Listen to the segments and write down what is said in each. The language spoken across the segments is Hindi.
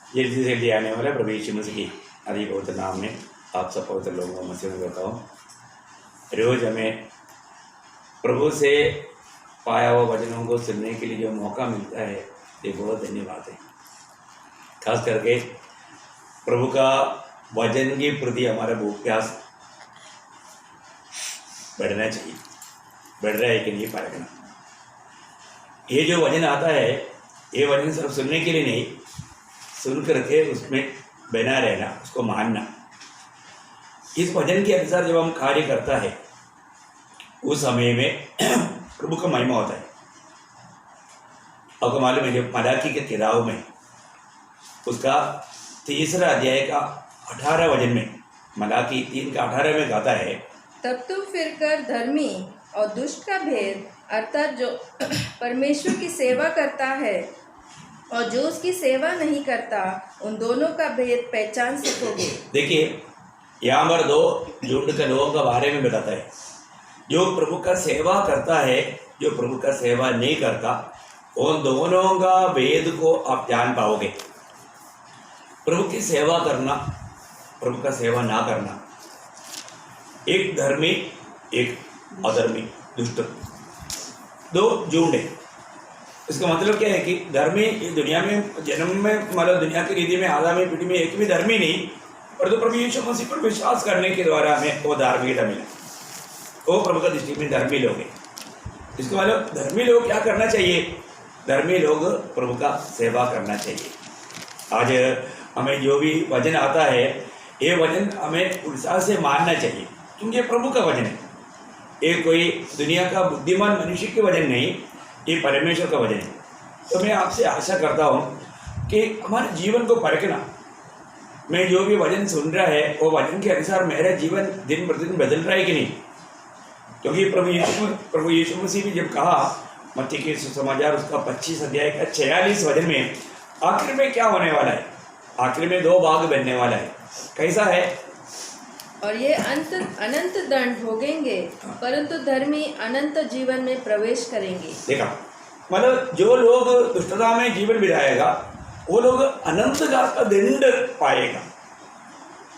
जल्दी से जल्दी आने वाला प्रभु यीशु मसीह की आदि पवित्र नाम में आप सब पवित्र लोगों को मसीह में करता हूँ। रोज हमें प्रभु से पाया हुआ वचनों को सुनने के लिए जो मौका मिलता है ये बहुत धन्यवाद है। खास करके प्रभु का वचन के प्रति हमारा भूख प्यास बढ़ना चाहिए। बढ़ रहा है कि नहीं परखना। ये जो वचन आता है ये वचन सिर्फ सुनने के लिए नहीं, सुन करके उसमें बना रहना, उसको मानना। इस वचन के अनुसार जब हम कार्य करता है उस समय में प्रभु का महिमा होता है। आपको मालूम है जब मलाकी के किताब में उसका 3 अध्याय का 18 वचन में मलाकी 3 का 18 में गाता है, तब तू फिरकर धर्मी और दुष्ट का भेद अर्थात जो परमेश्वर की सेवा करता है और जो उसकी सेवा नहीं करता उन दोनों का भेद पहचान सकोगे। देखिए यहाँ पर 2 झुंड के लोगों के बारे में बताता है। जो प्रभु का सेवा करता है, जो प्रभु का सेवा नहीं करता, उन दोनों का भेद को आप जान पाओगे। प्रभु की सेवा करना, प्रभु का सेवा ना करना, एक धर्मी एक अधर्मी दुष्ट, 2 झुंड है। इसका मतलब क्या है कि धर्मी इस दुनिया में जन्म में मतलब दुनिया की रीति में आधा में पीढ़ी में एक भी धर्मी नहीं, पर तो प्रभु यीशु मसीह पर विश्वास करने के द्वारा हमें वो धार्मिकता मिला, वो प्रभु का दृष्टि में धर्मी लोग हैं। इसका मतलब धर्मी लोग क्या करना चाहिए? धर्मी लोग प्रभु का सेवा करना चाहिए। आज हमें जो भी वचन आता है ये वचन हमें उत्साह से मानना चाहिए, क्योंकि ये प्रभु का वचन है। ये कोई दुनिया का बुद्धिमान मनुष्य के वचन नहीं, ये परमेश्वर का वचन है। तो मैं आपसे आशा करता हूँ कि हमारे जीवन को परखना। मैं जो भी वचन सुन रहा है वो वचन के अनुसार मेरा जीवन दिन प्रतिदिन बदल रहा है कि नहीं? क्योंकि प्रभु यीशु मसीह भी जब कहा मत्ती के सुसमाचार उसका 25 अध्याय का 46 वचन में आखिर में क्या होने वाला है, आखिर में 2 भाग बनने वाला है। कैसा है? और ये अनंत दंड भोगेंगे, परंतु धर्मी अनंत जीवन में प्रवेश करेंगे। देखा, मतलब जो लोग दुष्टता में जीवन बिताएगा वो लोग अनंत काल का दंड पाएगा,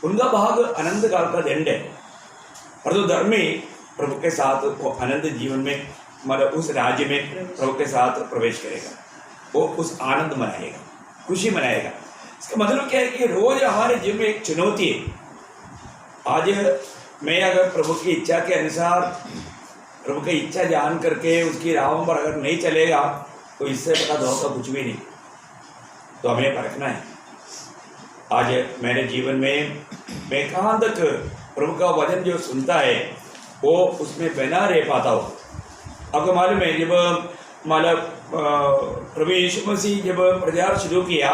उनका भाग अनंत काल का दंड है। और तो धर्मी प्रभु के साथ वो अनंत जीवन में मतलब उस राज्य में प्रभु के साथ प्रवेश करेगा, वो उस आनंद मनाएगा, खुशी मनाएगा। इसका मतलब क्या है कि रोज हमारे जीवन में एक चुनौती है। आज मैं अगर प्रभु की इच्छा के अनुसार प्रभु की इच्छा जान करके उसकी राहों पर अगर नहीं चलेगा तो इससे बड़ा धोखा कुछ भी नहीं। तो हमें परखना है। आज मेरे जीवन में मैं कहाँ तक प्रभु का वचन जो सुनता है वो उसमें बना रह पाता हूँ। आपको मालूम है जब मतलब प्रभु यीशु मसीह जब प्रचार शुरू किया,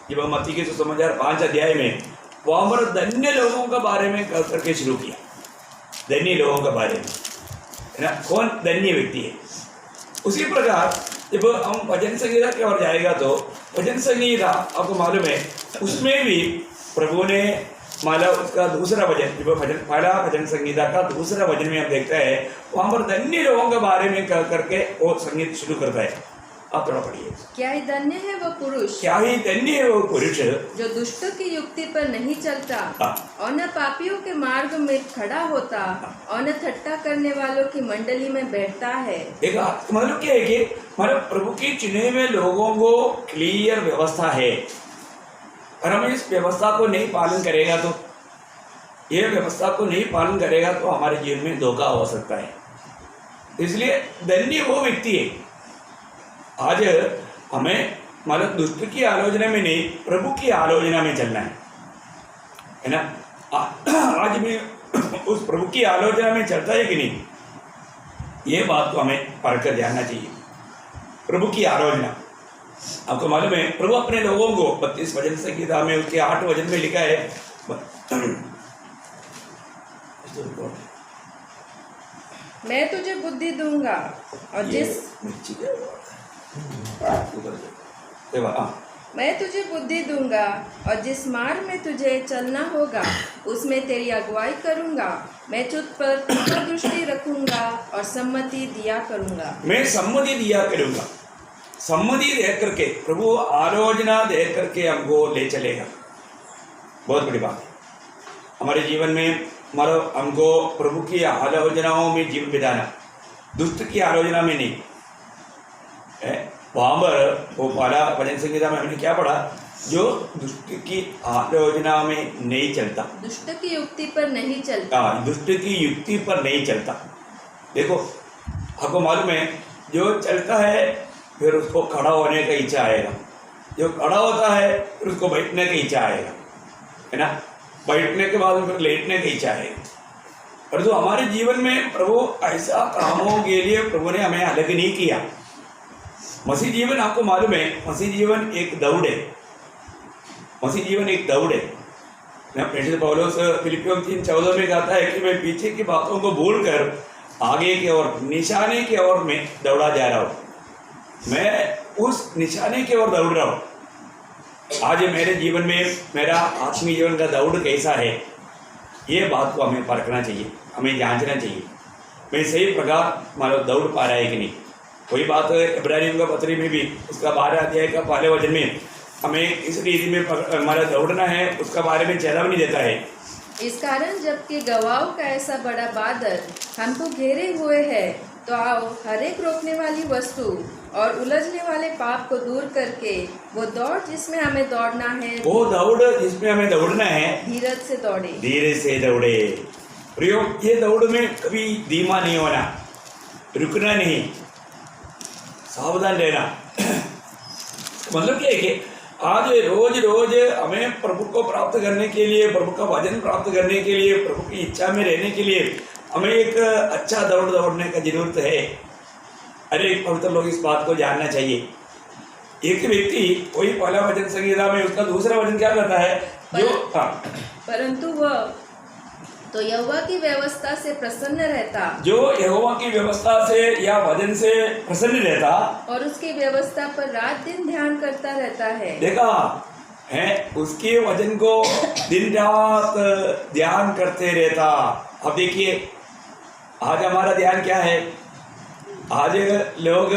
जब मत्ती के सुसमाचार 5 अध्याय में वहाँ पर धन्य लोगों के बारे में करके शुरू किया। धन्य लोगों के बारे में, है ना, कौन धन्य व्यक्ति है। उसी प्रकार जब हम भजन संगीता की ओर जाएगा तो भजन संगीता आपको मालूम है उसमें भी प्रभु ने मतलब उसका दूसरा भजन, जब पहला भजन संगीता का दूसरा भजन में हम देखते हैं वहाँ पर धन्य लोगों के बारे में करके वो संगीत शुरू करता है। आप थोड़ा पढ़िए। क्या ही धन्य है वो पुरुष, क्या ही धन्य है वो पुरुष जो दुष्टों की युक्ति पर नहीं चलता और न पापियों के मार्ग में खड़ा होता और न ठट्टा करने वालों की मंडली में बैठता है। देखा, मतलब क्या है कि मतलब प्रभु के चुने हुए लोगों को क्लियर व्यवस्था है, और हम इस व्यवस्था को नहीं पालन करेगा तो ये व्यवस्था को नहीं पालन करेगा तो हमारे जीवन में धोखा हो सकता है। इसलिए धन्य वो व्यक्ति है। आज हमें मतलब दुष्ट की आलोचना में नहीं प्रभु की आलोचना में चलना है ना। आज भी उस प्रभु की आलोचना में चलता है कि नहीं, ये बात को हमें पढ़कर जानना चाहिए। प्रभु की आलोचना आपको मालूम है प्रभु अपने लोगों को 32 वचन संगीता में उसके 8 वचन में लिखा है, मैं तुझे बुद्धि दूंगा और मैं तुझे बुद्धि दूंगा और जिस मार्ग में तुझे चलना होगा उसमें तेरी अगुवाई करूंगा। मैं तुझ पर दृष्टि रखूंगा और सम्मति दिया करूंगा। मैं सम्मति दिया करूंगा। सम्मति देख करके, प्रभु आलोचना देख करके हमको ले चलेगा। बहुत बड़ी बात है हमारे जीवन में, मतलब हमको प्रभु की आलोचनाओं में जीवन बिताना, दुष्ट की आलोचना में नहीं है। वहाँ पर वो वाला भजन संहिता में हमने क्या पढ़ा, जो दुष्ट की आलोचना में नहीं चलता, दुष्ट की युक्ति पर नहीं चलता। दुष्ट की युक्ति पर नहीं चलता। देखो आपको मालूम है, जो चलता है फिर उसको खड़ा होने का इच्छा आएगा, जो खड़ा होता है फिर उसको बैठने की इच्छा आएगा, है ना। बैठने के बाद फिर लेटने की इच्छा आएगी। पर जो हमारे जीवन में प्रभु ऐसा कामों के लिए प्रभु ने हमें अलग नहीं किया। मसीह जीवन आपको मालूम है, मसीह जीवन एक दौड़ है। मसीह जीवन एक दौड़ है। प्रेषित पौलुस फिलिपियों 3:14 में कहता है कि मैं पीछे की बातों को भूलकर आगे की ओर, निशाने की ओर में दौड़ा जा रहा हूँ। मैं उस निशाने की ओर दौड़ रहा हूँ। आज मेरे जीवन में मेरा आत्मीय जीवन का दौड़ कैसा है, ये बात को हमें परखना चाहिए, हमें जांचना चाहिए। मैं सही प्रकार मानो दौड़ पा रहा है कि नहीं। कोई बात इब्रानियों का पत्री में भी उसका 12 अध्याय का पहले वचन में हमें इस रीति में हमारा दौड़ना है, उसका बारे में चेतावनी देता है। इस कारण जबकि गवाहों का ऐसा बड़ा बादल हमको घेरे हुए है, तो आओ हर एक रोकने वाली वस्तु और उलझने वाले पाप को दूर करके वो दौड़ जिसमें हमें दौड़ना है, वो दौड़ जिसमें हमें दौड़ना है, धीरज से दौड़े। धीरे से दौड़े। प्रियो, ये दौड़ में कभी धीमा नहीं होना, रुकना नहीं, सावधान रहना। मतलब क्या है कि आज रोज रोज हमें प्रभु को प्राप्त करने के लिए, प्रभु का वचन प्राप्त करने के लिए, प्रभु की इच्छा में रहने के लिए हमें एक अच्छा दौड़ दौड़ने का जरूरत है। अरे पवित्र लोग इस बात को जानना चाहिए। एक व्यक्ति कोई पहला वचन संहिता में उसका दूसरा वचन क्या कहता है, जो परंतु वह तो यहोवा की व्यवस्था से प्रसन्न रहता, जो यहोवा की व्यवस्था से या वचन से प्रसन्न रहता और उसकी व्यवस्था पर रात दिन ध्यान करता रहता है। देखा है, उसके वचन को दिन रात ध्यान करते रहता। अब देखिए आज हमारा ध्यान क्या है। आज लोग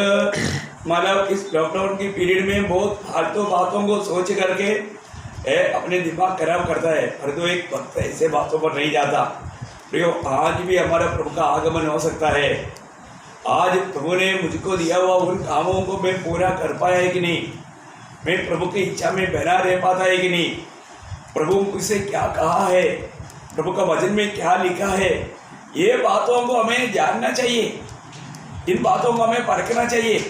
मतलब इस लॉकडाउन की पीरियड में बहुत फालतू बातों को सोच करके अपने दिमाग खराब करता है, पर तो एक वक्त ऐसे बातों पर नहीं जाता। प्रियो, आज भी हमारा प्रभु का आगमन हो सकता है। आज प्रभु ने मुझको दिया हुआ उन कामों को मैं पूरा कर पाया है कि नहीं, मैं प्रभु की इच्छा में बना रह पाता है कि नहीं, प्रभु मुझसे क्या कहा है, प्रभु का वचन में क्या लिखा है, ये बातों को हमें जानना चाहिए, इन बातों को हमें परखना चाहिए।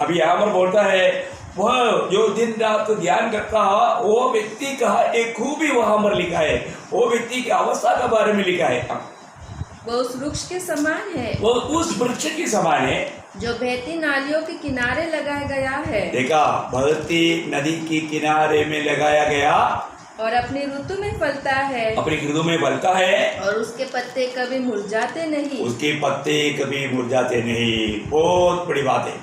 अभी यहाँ पर बोलता है, वह जो दिन रात ध्यान करता है वो व्यक्ति का एक खूबी वहाँ पर लिखा है, वो व्यक्ति की अवस्था के बारे में लिखा है। वो उस वृक्ष के समान है, वो उस वृक्ष के समान है जो बहती नालियों के किनारे लगाया गया है। देखा, बहती नदी के किनारे में लगाया गया और अपनी ऋतु में फलता है, अपनी ऋतु में फलता है, और उसके पत्ते कभी मुरझाते नहीं, उसके पत्ते कभी मुरझाते नहीं। बहुत बड़ी बात है,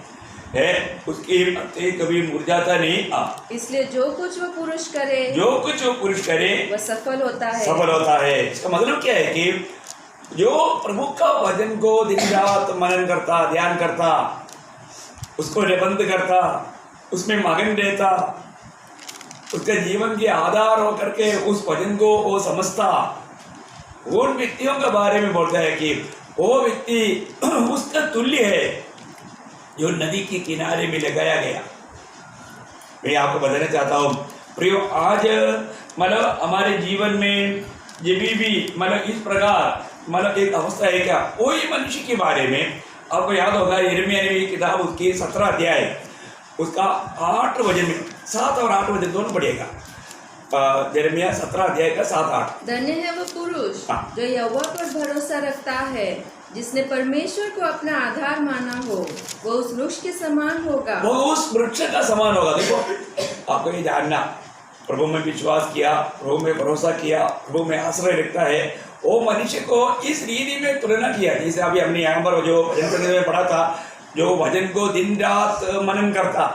उसके पत्ते कभी मुरझाता नहीं। इसलिए जो कुछ वो पुरुष करे, जो कुछ वो पुरुष करे वह सफल होता है। सफल होता है। इसका मतलब क्या है कि जो प्रभु का वचन को दिन रात मनन करता, ध्यान करता, उसको निबंध करता, उसमें मगन रहता, उसके जीवन के आधार होकर के उस वचन को वो समझता, उन व्यक्तियों के बारे में बोलता है कि वो व्यक्ति उसका तुल्य है जो नदी के किनारे में लगाया गया। मैं आपको बताना चाहता हूँ प्रियो, आज मतलब हमारे जीवन में जब भी मतलब इस प्रकार मतलब एक अवस्था है क्या, कोई मनुष्य के बारे में आपको याद होगा, यिर्मयाह की किताब उसकी 17 अध्याय उसका 8 वचन में, 7 और 8 वचन दोनों पढ़िएगा। यिर्मयाह 17 अध्याय का 7-8। धन्य है वो पुरुष जो यहोवा पर भरोसा रखता है, जिसने परमेश्वर को अपना आधार माना हो, वो उस वृक्ष के समान होगा, वो उस वृक्ष का समान होगा। देखो, आपको ये जानना, प्रभु में विश्वास किया, प्रभु में भरोसा किया, प्रभु में आश्रय रखता है, वो मनुष्य को इस रीति में तुलना किया। जैसे अभी हमने यहाँ पर जो भजन संहिता में पढ़ा था, जो भजन को दिन रात मनन करता,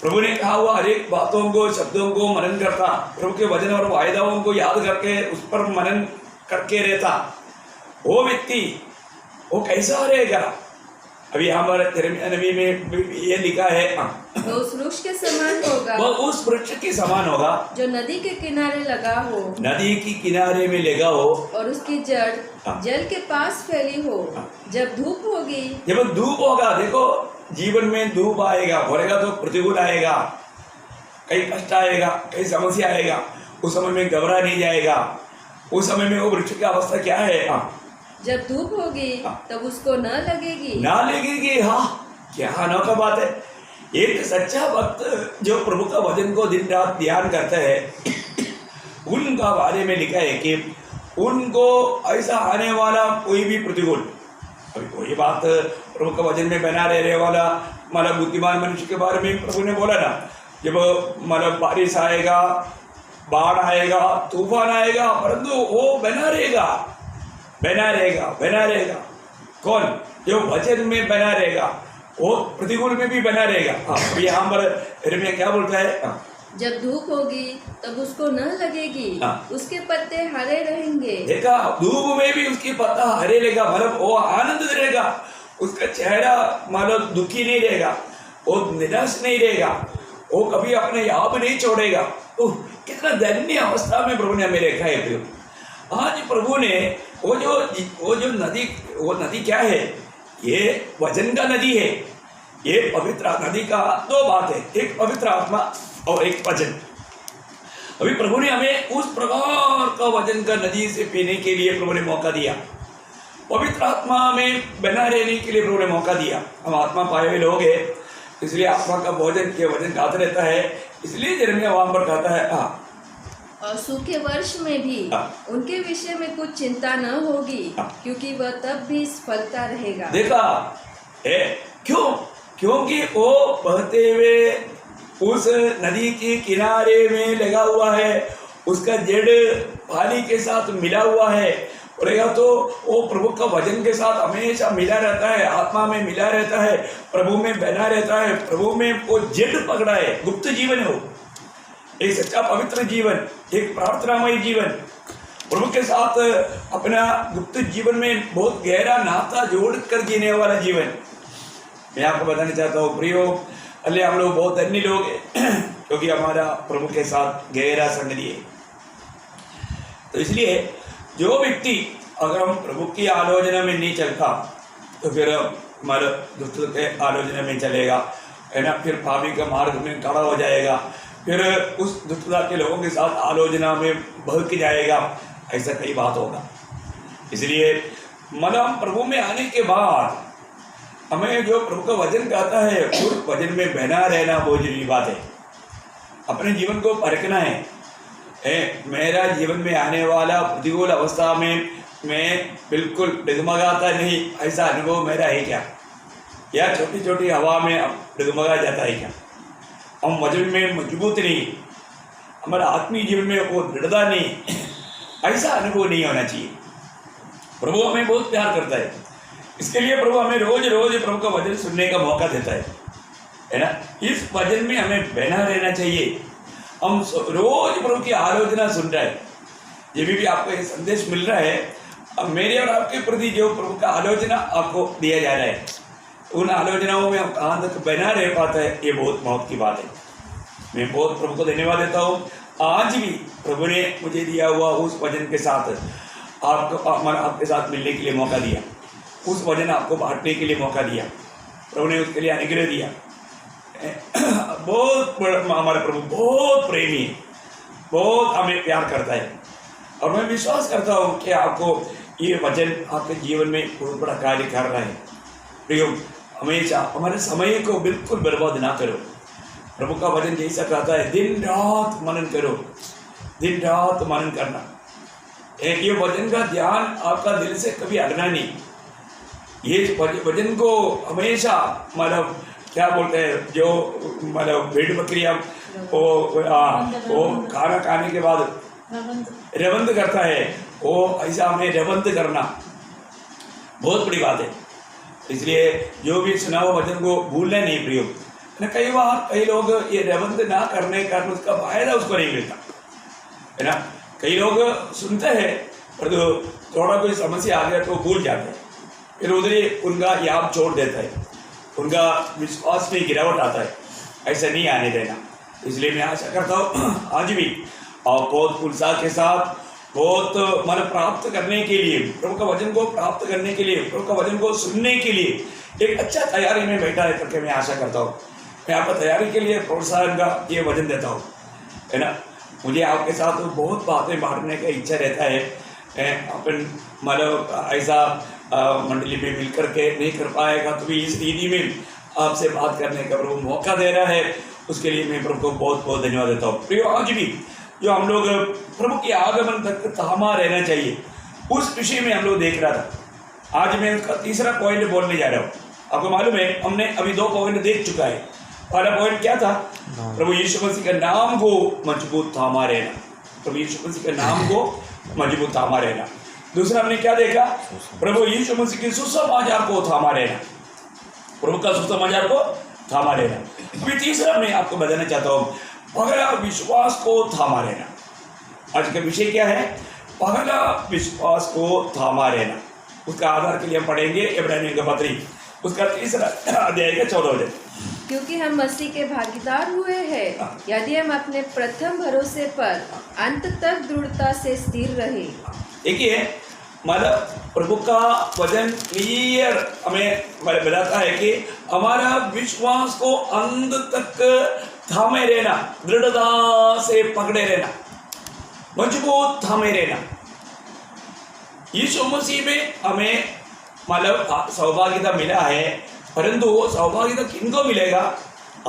प्रभु ने कहा हुआ हर एक बातों को, शब्दों को मनन करता, प्रभु के वचन और वायदाओं को याद करके उस पर मनन करके रहता, वो व्यक्ति वो कैसा रहेगा। अभी यहाँ पर यिर्मयाह नबी में भी ये लिखा है, वह उस वृक्ष के समान होगा वह उस वृक्ष के समान होगा जो नदी के किनारे लगा हो नदी की किनारे में लगा हो और उसकी जड़ जल के पास फैली हो। जब धूप होगी, जब धूप होगा, देखो जीवन में धूप आएगा, भरेगा तो प्रतिकूल आएगा, कई कष्ट आएगा, कई समस्या आएगा, उस समय में घबरा नहीं जाएगा। उस समय में वो वृक्ष की अवस्था क्या है? जब धूप होगी तब उसको न लगेगी ना लगेगी। हाँ, क्या अनोखा बात है। एक सच्चा भक्त जो प्रभु का वचन को दिन रात ध्यान करता है, उनका बारे में लिखा है कि उनको ऐसा आने वाला कोई भी प्रतिकूल, अभी कोई बात प्रभु का वचन में बना रहने वाला मतलब बुद्धिमान मनुष्य के बारे में प्रभु ने बोला ना, जब मतलब बारिश आएगा, बाढ़ आएगा, तूफान आएगा, परंतु वो बना रहेगा, बना रहेगा, बना रहेगा। कौन? जो वचन में बना रहेगा, वो प्रतिकूल में भी बना रहेगा। हाँ, यहाँ पर यिर्मयाह क्या बोलता है? जब धूप होगी तब उसको न लगेगी, उसके पत्ते हरे रहेंगे। देखा, धूप में भी उसकी पत्ता हरे रहेगा, मतलब वो आनंद रहेगा, उसका चेहरा मतलब दुखी नहीं रहेगा, वो निराश नहीं रहेगा, वो कभी अपने आप नहीं छोड़ेगा। तो कितना दयनीय अवस्था में प्रभु ने हमें देखा है। आज प्रभु ने वो जो नदी क्या है? ये वचन का नदी है। ये पवित्र नदी का दो बात है, एक पवित्र आत्मा और एक वचन। अभी प्रभु ने हमें उस प्रकार का वचन का नदी से पीने के लिए प्रभु ने मौका दिया, पवित्र आत्मा में बना रहने के लिए प्रभु ने मौका दिया। हम आत्मा पाए हुए लोग हैं, इसलिए आत्मा का भोजन के वचन गाता रहता है, इसलिए यिर्मयाह वहां पर कहता है और सूखे वर्ष में भी उनके विषय में कुछ चिंता न होगी, क्योंकि वह तब भी फलता रहेगा। देखा क्यों? क्योंकि वो बहते हुए उस नदी के किनारे में लगा हुआ है, उसका जड़ पानी के साथ मिला हुआ है, बोलेगा तो वो प्रभु का वचन के साथ हमेशा मिला रहता है, आत्मा में मिला रहता है, प्रभु में बना रहता है, प्रभु में वो जड़ पकड़ा है। गुप्त जीवन है वो, एक सच्चा पवित्र जीवन, एक प्रार्थनामय जीवन, प्रभु के साथ अपना गुप्त जीवन में बहुत गहरा नाता जोड़ कर जीने वाला जीवन। मैं आपको बताना चाहता हूँ प्रियो, अल्लाह हम लोग बहुत धन्य लोग हैं क्योंकि हमारा प्रभु के साथ गहरा संगति है। तो इसलिए जो व्यक्ति अगर हम प्रभु की आलोचना में नहीं चलता तो फिर हमारे दुष्ट के आलोचना में चलेगा, है ना, फिर पापी का मार्ग में खड़ा हो जाएगा, फिर उस दुष्टता के लोगों के साथ आलोचना में बहक जाएगा, ऐसा कई बात होगा। इसलिए मतलब प्रभु में आने के बाद हमें जो प्रभु का वचन कहता है उस वचन में बना रहना बहुत जरूरी बात है। अपने जीवन को परखना है, मेरा जीवन में आने वाला प्रतिकूल अवस्था में मैं बिल्कुल डगमगाता नहीं, ऐसा अनुभव मेरा है क्या? या छोटी छोटी हवा में डगमगा जाता है क्या? हम वचन में मजबूत नहीं, हमारा आत्मीय जीवन में वो दृढ़ता नहीं, ऐसा अनुभव नहीं होना चाहिए। प्रभु हमें बहुत प्यार करता है, इसके लिए प्रभु हमें रोज रोज प्रभु का वचन सुनने का मौका देता है ना। इस वचन में हमें बना रहना चाहिए। हम रोज प्रभु की आलोचना सुन रहे हैं, ये भी आपको एक संदेश मिल रहा है, अब मेरे और आपके प्रति जो प्रभु का आलोचना आपको दिया जा रहा है, उन आलोचनाओं में हम कहाँ तक बना रह पाता है, ये बहुत मौत की बात है। मैं बहुत प्रभु को धन्यवाद देता हूँ। आज भी प्रभु ने मुझे दिया हुआ उस वचन के साथ आपके साथ मिलने के लिए मौका दिया, उस वचन आपको बांटने के लिए मौका दिया, प्रभु ने उसके लिए अनुग्रह दिया। बहुत हमारा प्रभु बहुत प्रेमी है, बहुत हमें प्यार करता है, और मैं विश्वास करता हूँ कि आपको ये वचन आपके जीवन में बहुत बड़ा कार्य कर रहा है। प्रियो, हमेशा हमारे समय को बिल्कुल बर्बाद ना करो। प्रभु का वचन जैसा कहता है, दिन रात मनन करो, दिन रात मनन करना। एक ये वचन का ध्यान आपका दिल से कभी हटना नहीं। ये वचन को हमेशा मतलब क्या बोलते हैं, जो मतलब भेड़ बकरियाँ वो खाना खाने के बाद रवंद करता है, वो ऐसा हमें रवंद करना बहुत बड़ी बात है। इसलिए जो भी सुना हुआ वचन को भूलना नहीं प्रियो। ना कई बार कई लोग ये रवंद ना करने का उसका फायदा उसको नहीं मिलता, है ना। कई लोग सुनते हैं पर तो थोड़ा कोई समस्या आ गया तो भूल जाते हैं, फिर उधर ही उनका याद छोड़ देता है, उनका विश्वास में गिरावट आता है। ऐसा नहीं आने देना। इसलिए मैं आशा करता हूँ आज भी और बहुत उत्साह के साथ, बहुत मन प्राप्त करने के लिए, प्रभु का वचन को प्राप्त करने के लिए, प्रभु का वचन को सुनने के लिए एक अच्छा तैयारी में बैठा है करके मैं आशा करता हूँ। मैं आपको तैयारी के लिए प्रोत्साहन का ये वचन देता हूँ, है ना। मुझे आपके साथ बहुत बातें बांटने का इच्छा रहता है। अपन मतलब ऐसा मंडली में मिल करके नहीं कर पाएगा तो भी इस रीति में आपसे बात करने का प्रभु मौका दे रहा है, उसके लिए मैं प्रभु को बहुत बहुत धन्यवाद देता हूँ। प्रियो, आज भी जो हम लोग प्रभु के आगमन तक थामा रहना चाहिए, उस विषय में हम लोग देख रहा था। आज मैं उसका तीसरा पॉइंट बोलने जा रहा हूँ। आपको मालूम है हमने अभी 2 पॉइंट देख चुका है। पहला पॉइंट क्या था? प्रभु यीशु मसीह के नाम को मजबूत थामा रहना, प्रभु यीशु मसीह के नाम को मजबूत थामा रहना। दूसरा हमने क्या देखा? प्रभु यीशु मसीह के सुसमाचार को थामा रहना, प्रभु का सुसमाचार को थामा रहना। अभी तीसरा मैं आपको बताना चाहता हूँ, पहला विश्वास को थामा रहना। आज का विषय क्या है? पहला विश्वास को थामा रहना। उसका आधार के लिए हम पढ़ेंगे इब्रानियों का पत्री, उसका 3 अध्याय का 14 वचन। क्योंकि हम मसीह के भागीदार हुए हैं, यदि हम अपने प्रथम भरोसे पर अंत तक दृढ़ता से स्थिर रहे। देखिए, मतलब प्रभु का वचन क्लियर हमें बताता है कि हमारा विश्वास को अंत तक थामे रहना, दृढ़ता से पकड़े रहना, मजबूत थामे रहना। यीशु मसीह में हमें मतलब सौभाग्यता मिला है, परंतु वो सौभाग्यता किनको मिलेगा?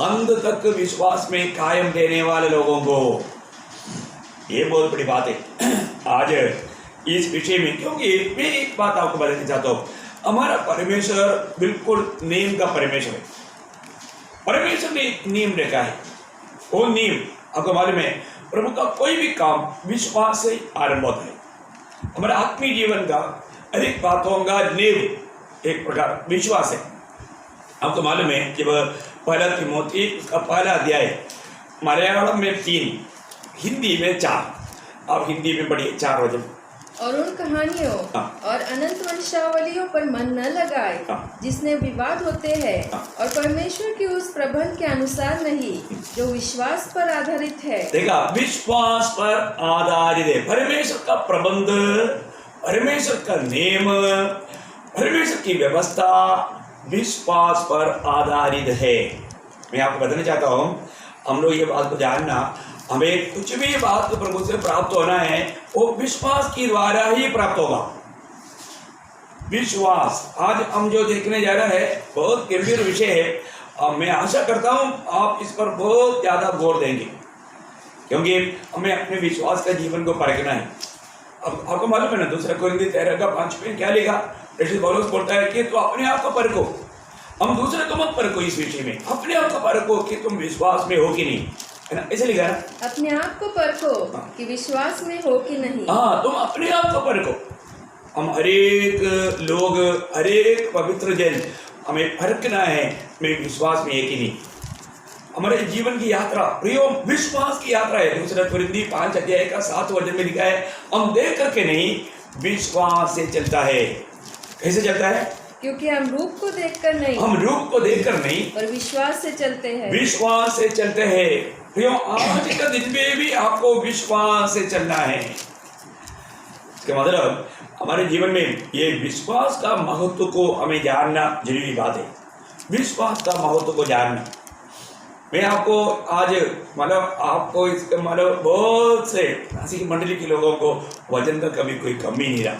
अंत तक विश्वास में कायम रहने वाले लोगों को। ये बहुत बड़ी बात है आज इस विषय में, क्योंकि मैं एक बात आपको बताना चाहता हूँ, हमारा परमेश्वर बिल्कुल नियम का परमेश्वर है। परमेश्वर ने एक नियम रखा है, वो नियम आपको मालूम है, प्रभु का कोई भी काम विश्वास से आरंभ होता है। हमारे आत्मीय जीवन का अनेक बातों का नींव एक प्रकार विश्वास है। आपको मालूम है कि वह पहला तिमोथी उसका पहला अध्याय, मलयालम में 3, हिंदी में 4, आप हिंदी में पढ़िए 4 वचन। और उन कहानियों और अनंत वंशावलियों पर मन न लगाए जिसने विवाद होते हैं, और परमेश्वर की उस प्रबंध के अनुसार नहीं जो विश्वास पर आधारित है। देखा, विश्वास पर आधारित है। परमेश्वर का प्रबंध, परमेश्वर का नियम, परमेश्वर की व्यवस्था विश्वास पर आधारित है। मैं आपको बताना चाहता हूँ, हम लोग ये बात को जानना, हमें कुछ भी बात प्रभु से प्राप्त होना है वो विश्वास के द्वारा ही प्राप्त होगा। विश्वास आज हम जो देखने जा रहा है बहुत गंभीर विषय है। मैं आशा करता हूँ आप इस पर बहुत ज़्यादा गौर देंगे, क्योंकि हमें अपने विश्वास का जीवन को परखना है। अब आपको मालूम है ना, 2 कोरिन्थी 13:5 में क्या लिखा? पौलुस बोलता है कि तो अपने आप को परखो, हम दूसरे को मत परखो, इस विषय में अपने आप को परखो कि तुम विश्वास में हो कि नहीं, है ना? ऐसे लिखा है ना, अपने आप को परखो कि विश्वास में हो कि नहीं। हाँ, तुम अपने आप को परखो। हम हरेक लोग, हरेक पवित्र जन, हमें परखना है मैं विश्वास में है कि नहीं। हमारे जीवन की यात्रा प्रियो विश्वास की यात्रा है। 2 कोरिन्थी 5 अध्याय का 7 वचन में लिखा है, हम देख करके नहीं विश्वास से चलता है। कैसे चलता है? क्योंकि हम रूप को देखकर नहीं, हम रूप को देखकर नहीं पर विश्वास से चलते हैं। विश्वास से चलते हैं। प्रियो, आज का दिन में भी आपको विश्वास से चलना है। इसका मतलब हमारे जीवन में ये विश्वास का महत्व को हमें जानना जरूरी बात है। विश्वास का महत्व को जानना। मैं आपको आज मतलब आपको इसका मतलब बहुत से ऐसी मंडली के लोगों को वचन का कभी कोई कमी नहीं रहा।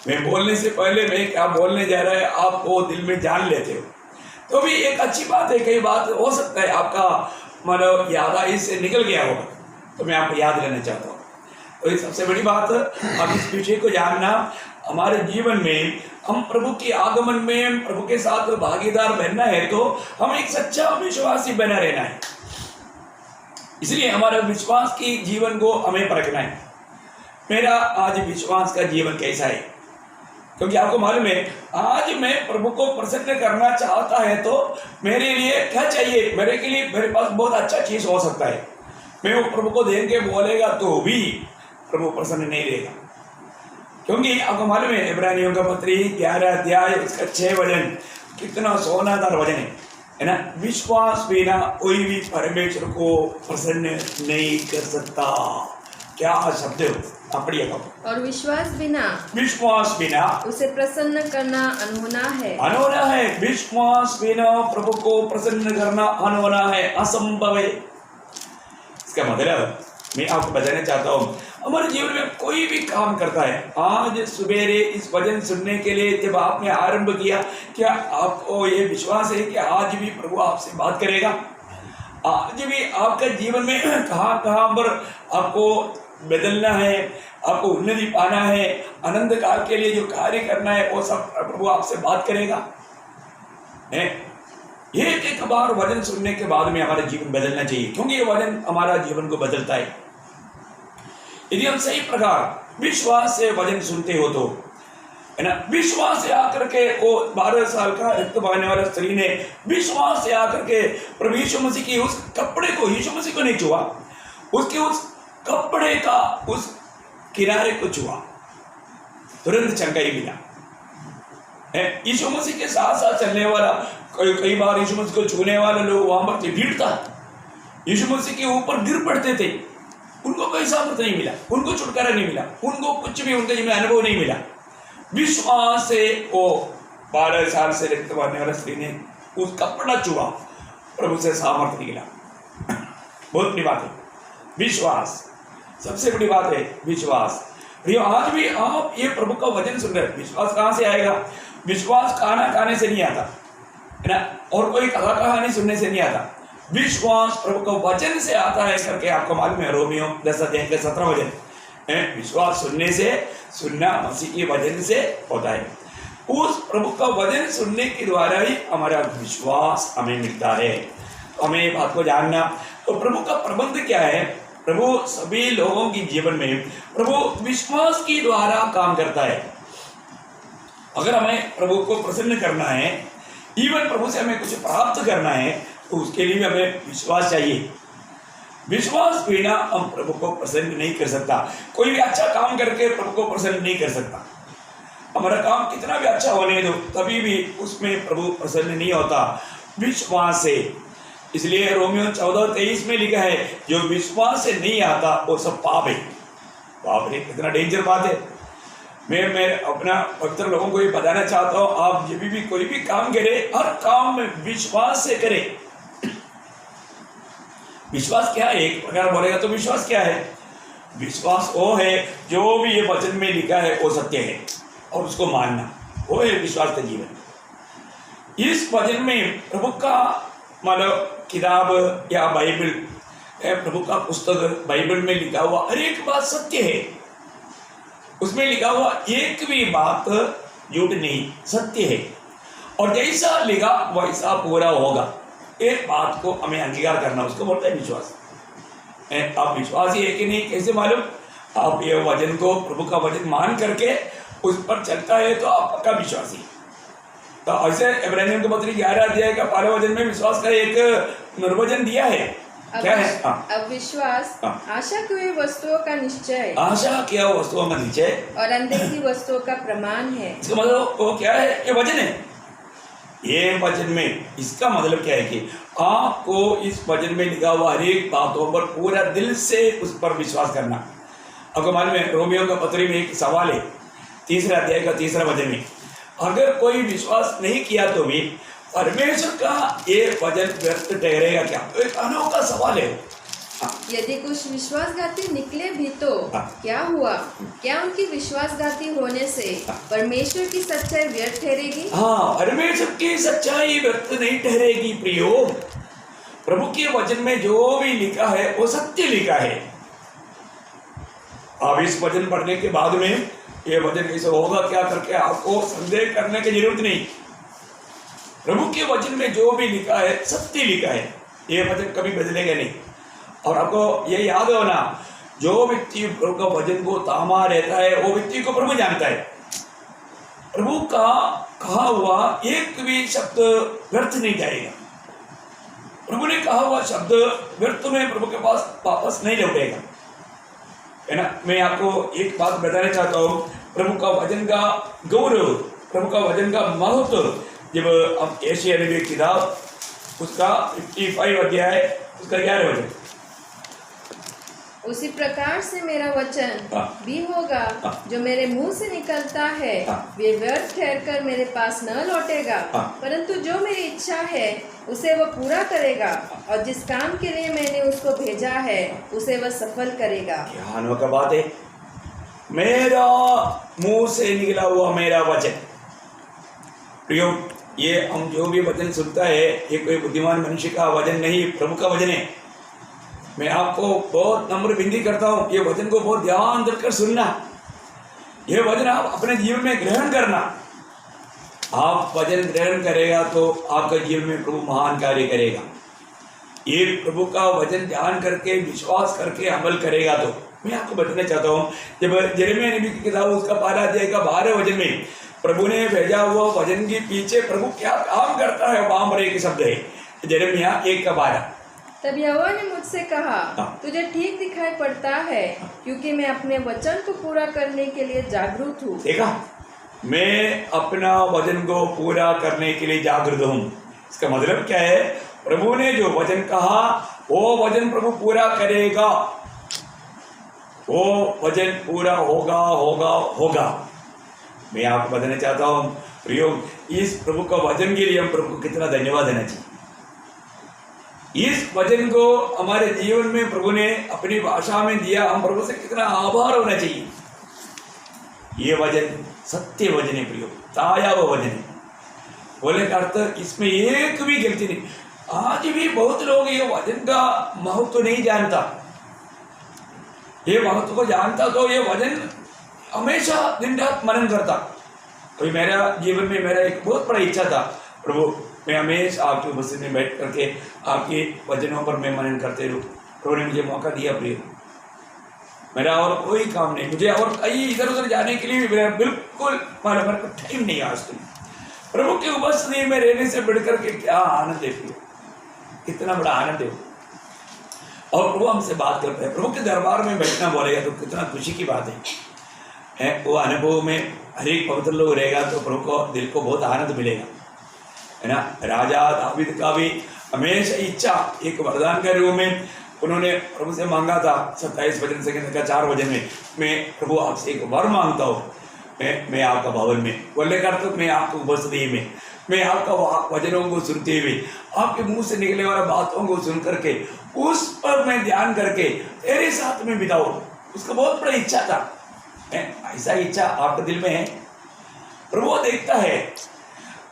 मैं बोलने से पहले मैं क्या बोलने जा रहा है आपको दिल में जान लेते हो, तो भी एक अच्छी बात है। कई बात हो सकता है आपका मतलब याद इससे निकल गया होगा, तो मैं आपको याद लेना चाहता हूँ। तो ये सबसे बड़ी बात, अब इस विषय को जानना हमारे जीवन में, हम प्रभु के आगमन में प्रभु के साथ भागीदार बनना है तो हम एक सच्चा विश्वासी बना रहना है। इसलिए हमारे विश्वास की जीवन को हमें परखना है। मेरा आज विश्वास का जीवन कैसा है? क्योंकि आपको मालूम है आज मैं प्रभु को प्रसन्न करना चाहता है तो मेरे लिए क्या चाहिए? मेरे के लिए मेरे पास बहुत अच्छा चीज़ हो सकता है, मैं वो प्रभु को देख के बोलेगा तो भी प्रभु प्रसन्न नहीं रहेगा। क्योंकि आपको मालूम है इब्रानियों का पत्री 11 अध्याय उसका 6 वचन कितना सोनादार वचन है ना। विश्वास बिना कोई भी परमेश्वर को प्रसन्न नहीं कर सकता। क्या शब्द हो आप पढ़िएगा। और विश्वास बिना उसे प्रसन्न करना अनहोना है। अनहोना है। विश्वास बिना प्रभु को प्रसन्न करना अनहोना है, असंभव है। इसका मतलब मैं आपको बताना चाहता हूँ, हमारे जीवन में कोई भी काम करता है। आज सवेरे इस वचन सुनने के लिए जब आपने आरंभ किया, क्या आपको ये विश्वास है कि आज भी प्रभु आपसे बात करेगा? आज भी आपके जीवन में कहाँ कहाँ पर आपको बदलना है, आपको उन्नति पाना है, अनंत काल के लिए जो कार्य करना है, वो सब प्रभु आपसे बात करेगा। एक बार वचन सुनने के बाद में हमारा जीवन बदलना चाहिए, क्योंकि ये वचन हमारा जीवन को बदलता है। यदि हम सही प्रकार विश्वास से वचन सुनते हो तो, है ना, विश्वास से आकर के वो 12 साल का रक्त बहाने वाला स्त्री ने विश्वास से आकर के प्रभु यीशु मसीह की उस कपड़े को, यीशु मसीह को नहीं छुआ, उसके उस कपड़े का उस किनारे को छुआ, तुरंत चंगाई मिला। यीशु मसीह के साथ साथ चलने वाला, कई बार यीशु मसीह को छूने वाले लोग वहां पर भीड़ था, यीशु मसीह के ऊपर गिर पड़ते थे, उनको कोई सामर्थ नहीं मिला, उनको छुटकारा नहीं मिला, उनको कुछ भी उनके जीवन में अनुभव नहीं मिला। विश्वास से वो 12 साल से रक्त बहाने वाला स्त्री ने उस कपड़ा छुआ, प्रभु से सामर्थ निकला। बहुत बड़ी बात है विश्वास, सबसे बड़ी बात है विश्वास। आज भी आप ये प्रभु का वचन सुन रहे हैं, विश्वास कहाँ से आएगा? विश्वास खाना खाने से नहीं आता, है ना, और कोई कहानी सुनने से नहीं आता। विश्वास प्रभु का वचन से आता है करके आपको मालूम है। रोमियो 10 अध्याय के 17 वचन, विश्वास सुनने से, सुनना मसीह के वचन से होता है। उस प्रभु का वचन सुनने के द्वारा ही हमारा विश्वास हमें मिलता है। तो हमें बात को जानना, तो प्रभु का प्रबंध क्या है? प्रभु सभी लोगों के जीवन में प्रभु विश्वास के द्वारा काम करता है। अगर हमें प्रभु को प्रसन्न करना है, इवन प्रभु से हमें कुछ प्राप्त करना है, तो उसके लिए भी हमें विश्वास चाहिए। विश्वास बिना हम प्रभु को प्रसन्न नहीं कर सकता। कोई भी अच्छा काम करके प्रभु को प्रसन्न नहीं कर सकता। हमारा काम कितना भी अच्छा होने दो, तभी भी उसमें प्रभु प्रसन्न नहीं होता विश्वास से। इसलिए रोमियो 14:23 में लिखा है, जो विश्वास से नहीं आता वो सब पाप है। पाप है, कितना डेंजर बात है। मैं अपना पवित्र लोगों को ये बताना चाहता हूँ, आप जब भी कोई भी काम करें, हर काम में विश्वास से करें। विश्वास क्या है? एक प्रकार बोलेगा तो विश्वास क्या है? विश्वास वो है जो भी ये वचन में लिखा है वो सत्य है और उसको मानना, वो है विश्वास का जीवन। इस वचन में प्रभु का मतलब किताब या बाइबल, प्रभु का पुस्तक बाइबल में लिखा हुआ हर एक बात सत्य है। उसमें लिखा हुआ एक भी बात झूठ नहीं, सत्य है, और जैसा लिखा वैसा पूरा होगा। एक बात को हमें अंगीकार करना, उसको बोलता है विश्वास। आप विश्वासी है कि नहीं कैसे मालूम? आप ये वचन को, प्रभु का वचन मान करके उस पर चलता है तो आप पक्का विश्वासी। तो ऐसे इब्रानियों के पत्री 11 अध्याय का 12 वचन में विश्वास का एक निर्वचन दिया है। क्या है? अब विश्वास आशा की हुई वस्तुओं का निश्चय, आशा किया वस्तुओं का निश्चय और अनदेखी वस्तुओं का प्रमाण है। इसका मतलब वो क्या है? ये वचन है। ये वचन में इसका मतलब क्या है कि आपको इस वचन में लिखा हुआ हर एक बातों पर पूरा दिल से उस पर विश्वास करना। आपको मालूम है रोमियो का पत्री में एक सवाल है, 3 अध्याय का 3 वचन में, अगर कोई विश्वास नहीं किया तो भी परमेश्वर का ये वचन व्यर्थ ठहरेगा क्या? तो एक अनोखा सवाल है। यदि कुछ विश्वासघाती निकले भी तो क्या हुआ? क्या उनकी विश्वासघाती होने से परमेश्वर की सच्चाई व्यर्थ ठहरेगी? हाँ, परमेश्वर की सच्चाई व्यर्थ नहीं ठहरेगी प्रियो। प्रभु के वचन में जो भी लिखा है वो सत्य लिखा है। अब इस वचन पढ़ने के बाद में ये वचन कैसे होगा क्या करके आपको संदेह करने की जरूरत नहीं। प्रभु के वचन में जो भी लिखा है सत्य लिखा है, ये वचन कभी बदलेगा नहीं। और आपको ये याद होना, जो व्यक्ति प्रभु का वचन को थामा रहता है वो व्यक्ति को प्रभु जानता है। प्रभु का कहा हुआ एक भी शब्द व्यर्थ नहीं जाएगा। प्रभु ने कहा हुआ शब्द व्यर्थ में प्रभु के पास वापस नहीं लौटेगा, है ना। मैं आपको एक बात बताना चाहता हूँ, प्रभु का वचन का गौरव, प्रभु का वचन का महत्व जब हम एशिया नबी की किताब उसका 55 अध्याय उसका 11 वचन, उसी प्रकार से मेरा वचन हाँ। भी होगा जो मेरे मुंह से निकलता है, हाँ। वे व्यर्थ ठहरकर मेरे पास न लौटेगा, हाँ। परंतु जो मेरी इच्छा है उसे वह पूरा करेगा, और जिस काम के लिए मैंने उसको भेजा है उसे वह सफल करेगा। क्या अनोखा बात है। मेरा मुंह से निकला हुआ मेरा वचन। प्रियो, ये हम जो भी वचन सुनता है ये कोई बुद्धिमान मनुष्य का वचन नहीं, प्रभु का वचन है। मैं आपको बहुत नम्र विनती करता हूँ, ये वचन को बहुत ध्यान देकर सुनना, ये वचन आप अपने जीवन में ग्रहण करना। आप वचन ग्रहण करेगा तो आपका जीवन में प्रभु महान कार्य करेगा। ये प्रभु का वचन ध्यान करके विश्वास करके अमल करेगा तो मैं आपको बताना चाहता हूँ, जब यिर्मयाह नबी की किताब उसका 12 अध्याय का 12 वचन में प्रभु ने भेजा हुआ वचन के पीछे प्रभु क्या काम करता है, वहां पर एक शब्द है यिर्मयाह 1:12। तब यहोवा ने मुझसे कहा, हाँ। तुझे ठीक दिखाई पड़ता है, क्योंकि मैं अपने वचन को पूरा करने के लिए जागरूक हूँ। देखा, मैं अपना वचन को पूरा करने के लिए जागरूक हूँ। इसका मतलब क्या है, प्रभु ने जो वचन कहा वो वचन प्रभु पूरा करेगा, वो वचन पूरा होगा होगा होगा। मैं आपको बताना चाहता हूँ प्रियो, इस प्रभु का वचन के लिए हम प्रभु को कितना धन्यवाद देना चाहिए। इस वचन को हमारे जीवन में प्रभु ने अपनी भाषा में दिया, हम प्रभु से कितना आभार होना चाहिए। ये वचन सत्य वचन है प्रियो, ताया वो वचन है। बोले का अर्थ इसमें एक भी गलती नहीं। आज भी बहुत लोग ये वचन का महत्व नहीं जानता, ये महत्व को जानता तो ये वचन हमेशा दिन रात मनन करता। अभी मेरा जीवन में मेरा एक बहुत बड़ा इच्छा था, प्रभु मैं हमेशा आपकी उपस्थिति में बैठ करके आपके वचनों पर मैं मनन करते रहूँ। प्रभु ने मुझे मौका दिया प्रिय, मेरा और कोई काम नहीं, मुझे और कहीं इधर उधर जाने के लिए भी मेरा बिल्कुल मेरे को टाइम नहीं। आज तुम प्रभु की उपस्थिति में रहने से बढ़कर के क्या आनंद है प्रिय, कितना बड़ा आनंद है। और प्रभु हमसे बात करते हैं, प्रभु के दरबार में बैठना बोलेगा तो कितना खुशी की बात है। वो अनुभव में हर एक पवित्र लोग रहेगा तो प्रभु को दिल को बहुत आनंद मिलेगा, है ना। राजा दाऊद का भी हमेशा इच्छा एक वरदान के रूप में उन्होंने प्रभु से मांगा था। 27 वचन से 4 वचन में, मैं प्रभु आपसे एक वर मांगता हूँ, मैं आपका भवन में बोलने का अर्थ मैं आपको उपस्थिति में, मैं आपका वचनों को सुनते हुए आपके मुंह से निकले वाला बातों को सुन करके उस पर मैं ध्यान करके तेरे साथ में बिताऊं। उसका बहुत बड़ा इच्छा था। ऐसा इच्छा आपके दिल में है? प्रभु देखता है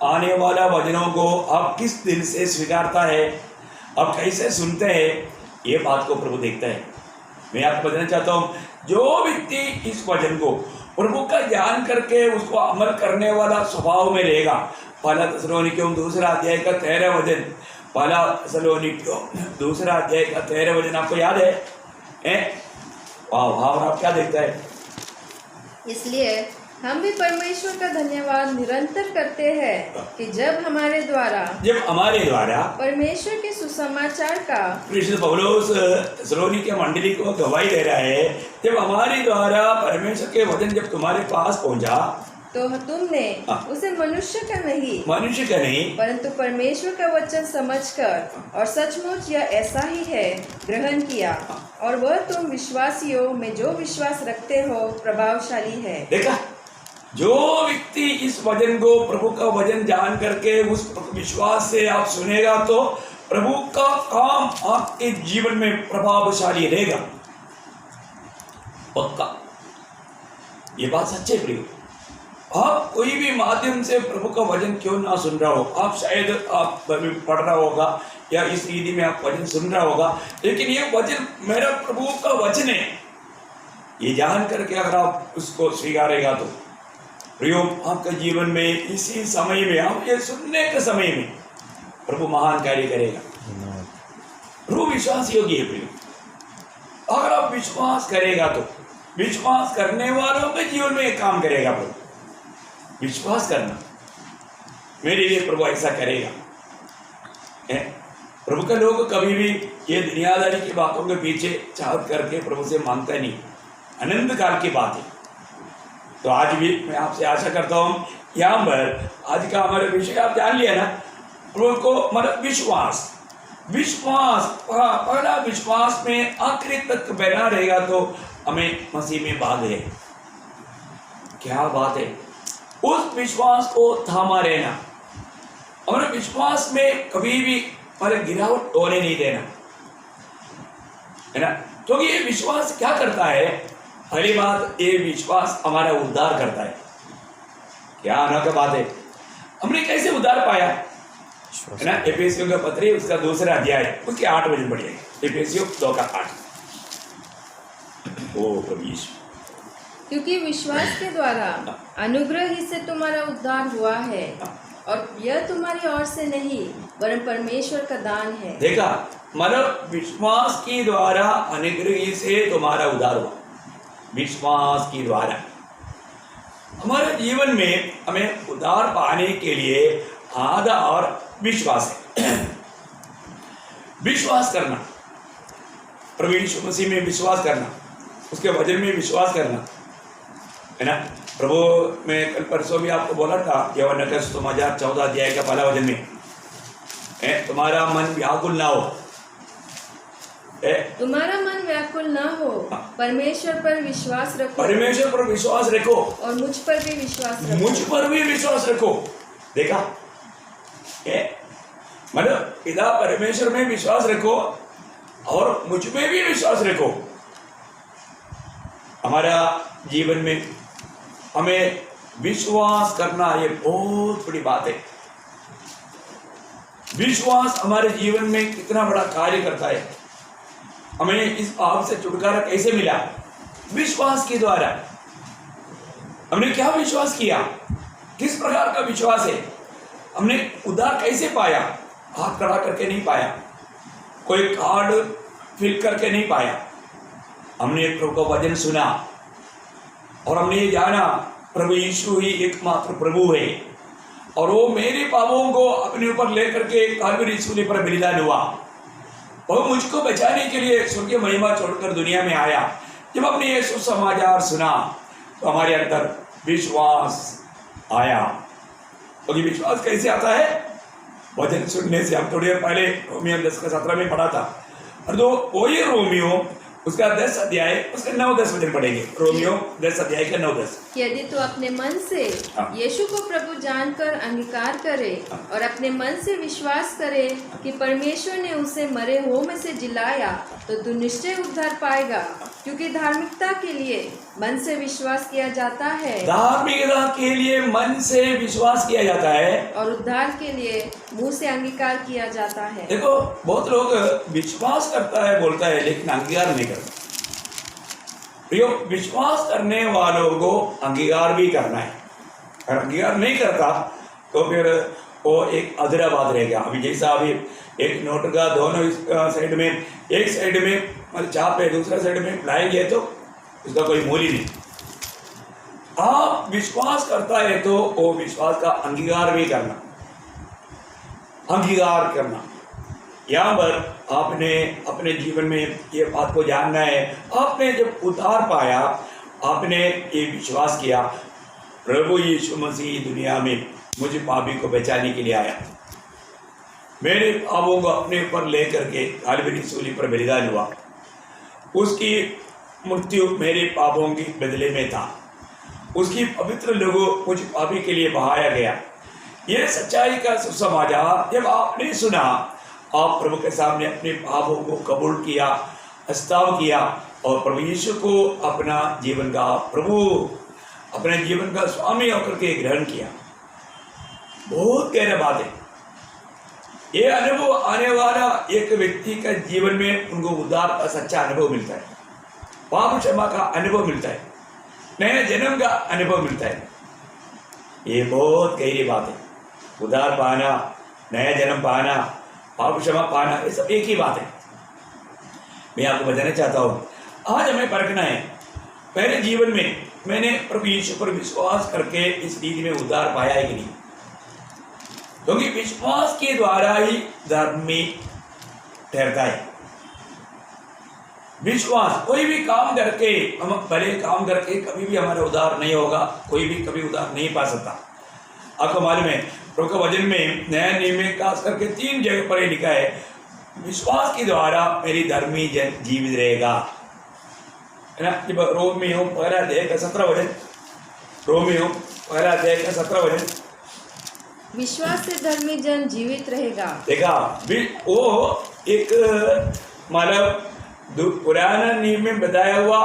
आने वाला वचनों को आप किस दिल से स्वीकारता है, आप कैसे सुनते हैं, ये बात को प्रभु देखता है। मैं आपको बताना चाहता हूँ, जो व्यक्ति इस वचन को प्रभु का ध्यान करके उसको अमल करने वाला स्वभाव में रहेगा। पहला थिस्सलुनीकियों 2 अध्याय का 13 वचन, पहला थिस्सलुनीकियों 2 अध्याय का 13 वचन आपको याद है? वाह वाह, आप क्या देखता है? इसलिए हम भी परमेश्वर का धन्यवाद निरंतर करते हैं कि जब हमारे द्वारा परमेश्वर के सुसमाचार का प्रेषित पौलुस थिस्सलुनीकियों मंडली को गवाही दे रहा है, जब हमारे द्वारा परमेश्वर के वचन जब तुम्हारे पास पहुंचा तो तुमने उसे मनुष्य का नहीं परंतु परमेश्वर का वचन समझकर और सचमुच यह ऐसा ही है ग्रहण किया, और वह तुम विश्वासियों में जो विश्वास रखते हो प्रभावशाली है। देखा, जो व्यक्ति इस वचन को प्रभु का वचन जान करके उस विश्वास से आप सुनेगा तो प्रभु का काम आपके जीवन में प्रभावशाली रहेगा, पक्का। ये बात सच्चे प्रिय। आप कोई भी माध्यम से प्रभु का वचन क्यों ना सुन रहा हो, आप शायद आप पढ़ रहा होगा या इस रीति में आप वचन सुन रहा होगा, लेकिन ये वचन मेरा प्रभु का वचन है, ये जान करके अगर आप उसको स्वीकारेगा तो प्रियो आपका जीवन में इसी समय में, आप ये सुनने के समय में प्रभु महान कार्य करेगा। प्रभु विश्वास योग्य है प्रियो। अगर आप विश्वास करेगा तो विश्वास करने वालों के जीवन में एक काम करेगा प्रभु। विश्वास करना मेरे लिए प्रभु ऐसा करेगा। प्रभु का लोग कभी भी ये दुनियादारी की बातों के पीछे चाहत करके प्रभु से मांगता नहीं। अनंत काल की बात है, तो आज भी मैं आपसे आशा करता हूँ, यहाँ पर आज का हमारा विषय आप जान लिया ना, प्रभु को मतलब विश्वास, पहला विश्वास में आखिरी तक बना रहेगा तो हमें मसीह में भाग है। क्या बात है, उस विश्वास को थामा रहना, हमारे विश्वास में कभी भी हमारे गिरावट होने नहीं देना, है ना। तो ये विश्वास क्या करता है, पहली बात ये विश्वास हमारा उद्धार करता है। क्या अनोखा बात है, हमने कैसे उद्धार पाया, है ना। एफेसियों का पत्र उसका 2 अध्याय उसके 8 वचन पढ़िए, एफेसियों 2:8। ओ प्रभु यीशु, क्योंकि विश्वास के द्वारा अनुग्रह ही से तुम्हारा उद्धार हुआ है, और यह तुम्हारी ओर से नहीं वरन परमेश्वर का दान है। देखा, मतलब विश्वास के द्वारा अनुग्रह से तुम्हारा उद्धार हुआ। विश्वास के द्वारा हमारे जीवन में हमें उद्धार पाने के लिए आधार विश्वास है। विश्वास करना, प्रभु यीशु मसीह में विश्वास करना, उसके वचन में विश्वास करना, है ना। प्रभु मैं कल परसों भी आपको बोला था, यूहन्ना का सुसमाचार 14 अध्याय का पहला वचन में, तुम्हारा मन व्याकुल ना हो, तुम्हारा मन व्याकुल ना हो, परमेश्वर पर विश्वास रखो, परमेश्वर पर विश्वास रखो, और मुझ पर भी विश्वास रखो, मुझ पर भी विश्वास रखो। देखा, मतलब पिता परमेश्वर में विश्वास रखो और मुझ में भी विश्वास रखो। हमारा जीवन में हमें विश्वास करना ये बहुत बड़ी बात है। विश्वास हमारे जीवन में कितना बड़ा कार्य करता है। हमें इस पाप से छुटकारा कैसे मिला, विश्वास के द्वारा। हमने क्या विश्वास किया, किस प्रकार का विश्वास है, हमने उद्धार कैसे पाया, हाथ खड़ा करके नहीं पाया, कोई कार्ड फिल करके नहीं पाया। हमने प्रभु का वचन सुना और हमने ये जाना प्रभु यीशु ही एकमात्र प्रभु है, और वो मेरे पापों को अपने ऊपर लेकर के काल्वरी सूली पर बलिदान हुआ, और मुझको बचाने के लिए स्वर्गीय महिमा छोड़कर दुनिया में आया। जब हमने ये सुसमाचार सुना तो हमारे अंदर विश्वास आया। तो ये विश्वास कैसे आता है, वचन सुनने से। हम थोड़ी देर पहले रोमियो 10:17 में पढ़ा था, और तो वही रोमियो उसका 10 अध्याय उसका 9-10 वचन पढ़ेंगे। रोमियो 10 अध्याय का 9-10। यदि तू अपने मन से यीशु को प्रभु जानकर अंगीकार करे और अपने मन से विश्वास करे कि परमेश्वर ने उसे मरे हुओं में से जिलाया, तो तू निश्चय उद्धार पाएगा, क्योंकि धार्मिकता के लिए मन से विश्वास किया जाता है, धार्मिकता के लिए मन से विश्वास किया जाता है, और उद्धार के लिए मुंह से अंगीकार किया जाता है। देखो, बहुत लोग विश्वास करता है बोलता है, लेकिन अंगीकार नहीं करता। विश्वास करने वालों को अंगीकार भी करना है, अगर अंगीकार नहीं करता तो फिर वो एक अधूरा बात रहेगा। अभी जैसा अभी एक नोट का दोनों साइड में, एक साइड में मतलब चाप है, दूसरा साइड में लाएंगे तो उसका कोई मूल्य नहीं। आप विश्वास करता है तो वो विश्वास का अंगीकार भी करना, अंगीकार करना। यहाँ पर आपने अपने जीवन में ये बात को जानना है, आपने जब उद्धार पाया, आपने ये विश्वास किया प्रभु यीशु मसीह दुनिया में मुझे पापी को बचाने के लिए आया, मेरे पापों को अपने ऊपर लेकर के काल्वरी सूली पर बलिदान हुआ, उसकी मृत्यु मेरे पापों के बदले में था, उसकी पवित्र लहू मुझ पापी के लिए बहाया गया। ये सच्चाई का सुसमाचार जब आपने सुना, आप प्रभु के सामने अपने पापों को कबूल किया, अस्ताव किया, और प्रभु यीशु को अपना जीवन का प्रभु, अपने जीवन का स्वामी होकर के ग्रहण किया। बहुत गहरा बात है। ये अनुभव आने वाला एक व्यक्ति का जीवन में उनको उद्धार का सच्चा अनुभव मिलता है, पाप क्षमा का अनुभव मिलता है, नए जन्म का अनुभव मिलता है। ये बहुत गहरी बात है। उद्धार पाना, नया जन्म पाना, पाप क्षमा पाना, ये सब एक ही बात है। मैं आपको बताना चाहता हूँ, आज हमें परखना है मेरे जीवन में मैंने प्रभु यीशु पर विश्वास करके इस रीति में उद्धार पाया है कि नहीं, क्योंकि विश्वास के द्वारा ही धर्मी ठहरता है। विश्वास, कोई भी काम करके हम भले काम करके कभी भी हमारा उद्धार नहीं होगा, कोई भी कभी उद्धार नहीं पा सकता। आपको मालूम है प्रभु के वचन में नया नियम में खास करके 3 जगह पर लिखा है, विश्वास के द्वारा मेरी धर्मी जन जीवित रहेगा, है ना। जब रोमियो 1:17 वचन, रोमियो 1:17 विश्वास से धर्मी जन जीवित रहेगा। देखा, वो एक मतलब पुराना नियम में बताया हुआ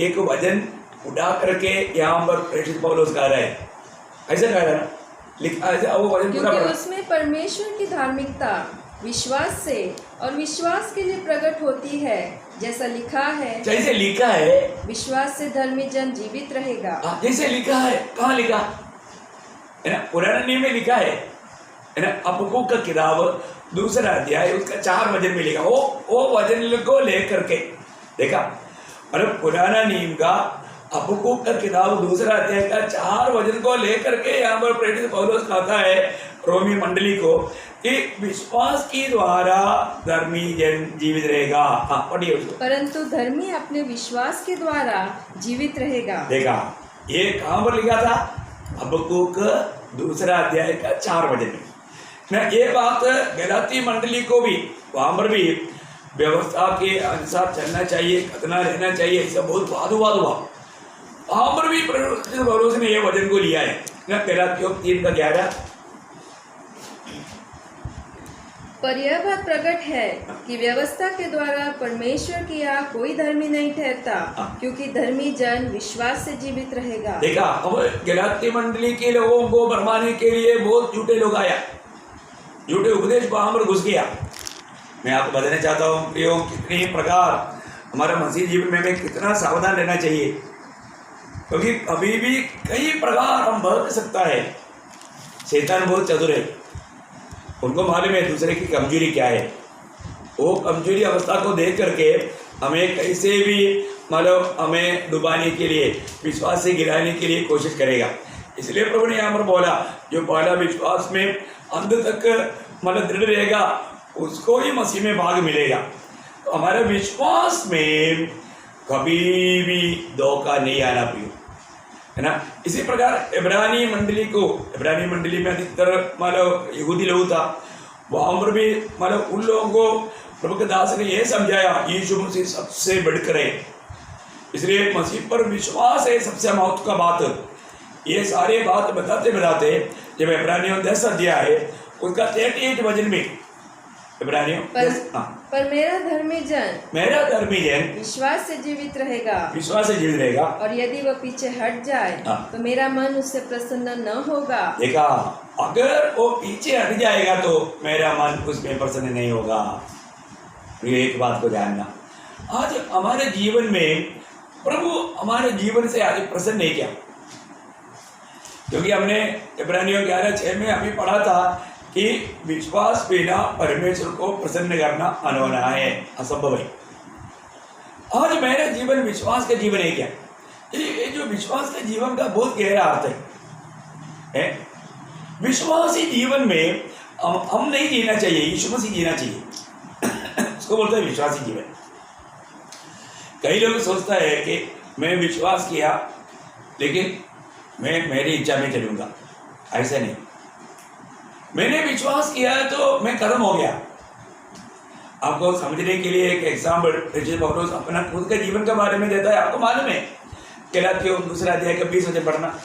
एक वचन उठा करके यहाँ पर प्रेषित पौलुस कह रहा है, ऐसा कह रहा है ना, लिखा ऐसा वो वचन पूरा क्योंकि उसमें परमेश्वर की धार्मिकता विश्वास से और विश्वास के लिए प्रकट होती है, जैसा लिखा है, जैसे लिखा है, विश्वास से धर्मी जन जीवित रहेगा। जैसे लिखा है, कहाँ लिखा है ना, पुराना नियम में लिखा है ना। हबक्कूक का किताब 2 अध्याय उसका 4 वचन में लिखा, वो वचन को लेकर के देखा, मतलब पुराना नियम का हबक्कूक का किताब 2 अध्याय का 4 वचन को लेकर के यहाँ पर प्रेरित पौलुस कहता है रोमी मंडली को कि विश्वास के द्वारा धर्मी जन जीवित रहेगा। पढ़िए उसको। परंतु धर्मी अपने विश्वास के द्वारा जीवित रहेगा। देखा, ये कहाँ पर लिखा था? हबक्कूक 2 अध्याय का 4 वचन में ना। ये बात गलाती मंडली को भी, वहाँ पर भी व्यवस्था के अनुसार चलना चाहिए, कितना रहना चाहिए, ऐसा बहुत वाद हुआ। वहाँ पर भी पौलुस ने ये वचन को लिया है ना, गलातियों 3:11। पर यह बात प्रकट है कि व्यवस्था के द्वारा परमेश्वर की यहाँ कोई धर्मी नहीं ठहरता, क्योंकि धर्मी जन विश्वास से जीवित रहेगा। देखा, अब गलाती मंडली के लोगों को भरमाने के लिए बहुत झूठे लोग आया, झूठे उपदेश वहाँ पर घुस गया। मैं आपको बताना चाहता हूँ प्रियो, कितने प्रकार हमारा मसीह जीवन में कितना सावधान रहना चाहिए, क्योंकि अभी भी कई प्रकार हम भटक सकता है। शैतान बहुत चतुर है, उनको मालूम है दूसरे की कमजोरी क्या है। वो कमजोरी अवस्था को देख करके हमें कैसे भी मतलब हमें डुबाने के लिए, विश्वास से गिराने के लिए कोशिश करेगा। इसलिए प्रभु ने यहाँ पर बोला, जो पहला विश्वास में अंत तक मतलब दृढ़ रहेगा उसको ही मसीह में भाग मिलेगा। तो हमारे विश्वास में कभी भी धोखा नहीं आना प्रियो, है ना। इसी प्रकार इब्रानी मंडली में अधिकतर मतलब यहूदी लोग था, वहाँ पर भी मतलब उन लोगों को प्रभु के दास ने यह समझाया यीशु मसीह सबसे बढ़कर है, इसलिए मसीह पर विश्वास है सबसे महत्व का बात। ये सारे बात बताते जब इब्रानियों 10 अध्याय है उसका 38 वचन में, इब्रानियों पर मेरा धर्मी जन विश्वास से जीवित रहेगा, और यदि वह पीछे हट जाए तो मेरा मन उससे प्रसन्न न होगा। देखा, अगर वो पीछे हट जाएगा तो मेरा मन उसमें प्रसन्न नहीं होगा। ये एक बात को जानना, आज हमारे जीवन में प्रभु हमारे जीवन से आज प्रसन्न नहीं किया, क्योंकि हमने इब्रानियों 11:6 में अभी पढ़ा था कि विश्वास बिना परमेश्वर को प्रसन्न करना अनहोना है, असंभव है। आज मेरा जीवन विश्वास का जीवन है क्या? ये जो विश्वास के जीवन का बहुत गहरा अर्थ है। विश्वासी जीवन में हम नहीं जीना चाहिए, यीशु मसीह जीना चाहिए। उसको बोलते हैं विश्वासी जीवन। कई लोग सोचता है कि मैं विश्वास किया लेकिन मैं मेरी इच्छा में चलूंगा, ऐसा नहीं। मैंने विश्वास किया है तो मैं खत्म हो गया। आपको समझने के लिए एक एग्जाम्पल प्रेषित पौलुस अपना खुद के जीवन के बारे में देता है। आपको मालूम है गलातियों 2 अध्याय का 20 वचन पढ़ना।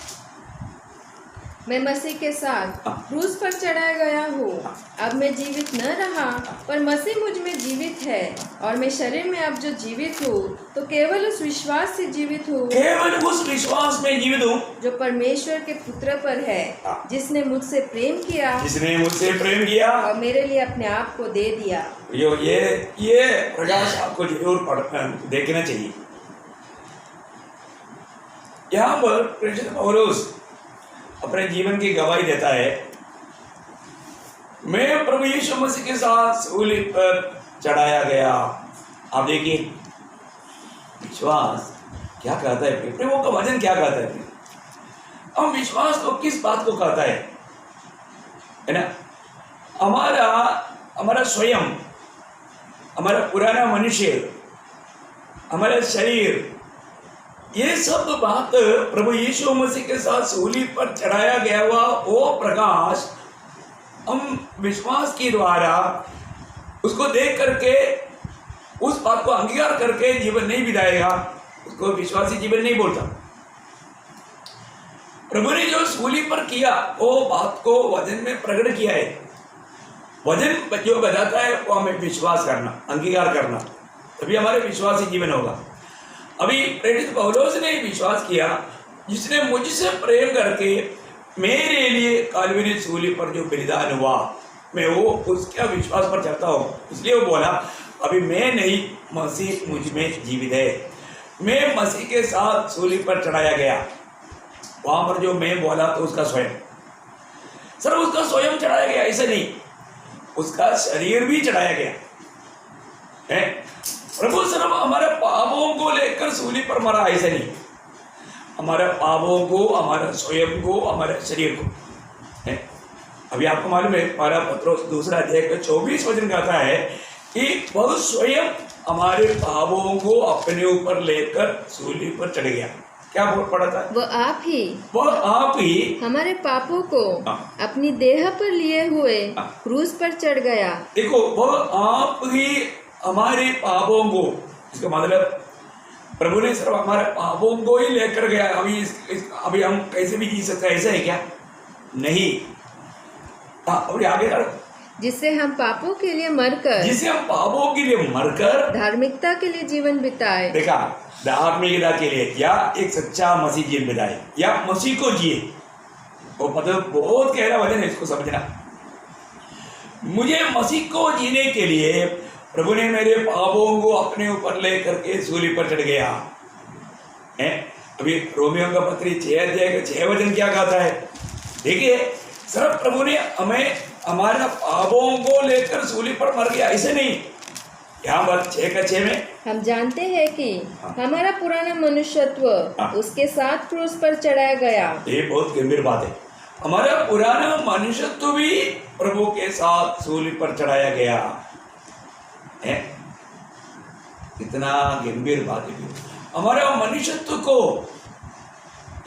मैं मसीह के साथ क्रूस पर चढ़ाया गया हूँ, अब मैं जीवित न रहा पर मसीह मुझ में जीवित है, और मैं शरीर में अब जो जीवित हूँ तो केवल उस विश्वास से जीवित हूँ, केवल उस विश्वास में जीवित हूँ जो परमेश्वर के पुत्र पर है, जिसने मुझसे प्रेम किया और मेरे लिए अपने आप को दे दिया। ये प्रकाश आपको जरूर देखना चाहिए। यहाँ पर प्रेषित पौलुस अपने जीवन की गवाही देता है, मैं प्रभु यीशु मसीह के साथ सूली पर चढ़ाया गया। आप देखिए विश्वास क्या कहता है, प्रभु का वचन क्या कहता है। हम विश्वास को किस बात को कहता है ना। हमारा स्वयं, हमारा पुराना मनुष्य हमारा शरीर, ये सब बात प्रभु यीशु मसीह के साथ सूली पर चढ़ाया गया हुआ वो प्रकाश हम विश्वास के द्वारा उसको देख करके उस बात को अंगीकार करके जीवन नहीं बिताएगा, उसको विश्वासी जीवन नहीं बोलता। प्रभु ने जो सूली पर किया वो बात को वचन में प्रकट किया है। वचन जो बताता है वो हमें विश्वास करना, अंगीकार करना, तभी हमारे विश्वासी जीवन होगा। अभी प्रेरित पौलुस ने विश्वास किया, जिसने मुझसे प्रेम करके मेरे लिए काल्वरी सूली पर जो बलिदान हुआ, मैं वो उसका विश्वास पर चलता हूँ। इसलिए वो बोला, अभी मैं नहीं, मसीह मुझ में जीवित है। मैं मसीह के साथ सूली पर चढ़ाया गया। वहां पर जो मैं बोला तो उसका स्वयं, सर उसका स्वयं चढ़ाया गया, ऐसे नहीं, उसका शरीर भी चढ़ाया गया है। प्रभु सिर्फ हमारे पापों को लेकर सूली पर मरा, ऐसे नहीं, हमारे पापों को, हमारे स्वयं को, हमारे शरीर को है। अभी आपको मालूम है, हमारा पत्रोस 2 अध्याय का 24 वचन कहता है कि वह स्वयं हमारे पापों को अपने ऊपर लेकर सूली पर चढ़ गया। क्या पढ़ा था? वह आप ही हमारे पापों को अपनी देह पर लिए हुए क्रूस पर चढ़ गया। देखो, वह आप ही हमारे पापों को, इसका मतलब प्रभु ने सिर्फ हमारे पापों को ही लेकर गया। अभी हम कैसे भी जी सकते हैं, ऐसा है क्या? नहीं। अभी आगे करो, जिससे हम पापों के लिए मरकर धार्मिकता के लिए जीवन बिताए। देखा, धार्मिकता के लिए या एक सच्चा मसीह जीवन बिताए या मसीह को जिए, वो मतलब बहुत गहरा वजन है, इसको समझना। मुझे मसीह को जीने के लिए प्रभु ने मेरे पापों को अपने ऊपर ले करके सूली पर चढ़ गया है। अभी रोमियो का पत्री 6 अध्याय का 6 वचन क्या कहता है? देखिए, सिर्फ प्रभु ने हमें हमारे पापों को लेकर सूली पर मर गया, ऐसे नहीं। यहाँ पर 6 का 6 में हम जानते हैं कि हमारा पुराना मनुष्यत्व उसके साथ क्रूस पर चढ़ाया गया। ये बहुत गंभीर बात है। हमारा पुराना मनुष्यत्व भी प्रभु के साथ सूली पर चढ़ाया गया है। इतना गंभीर बात है हमारा मनुष्यत्व को।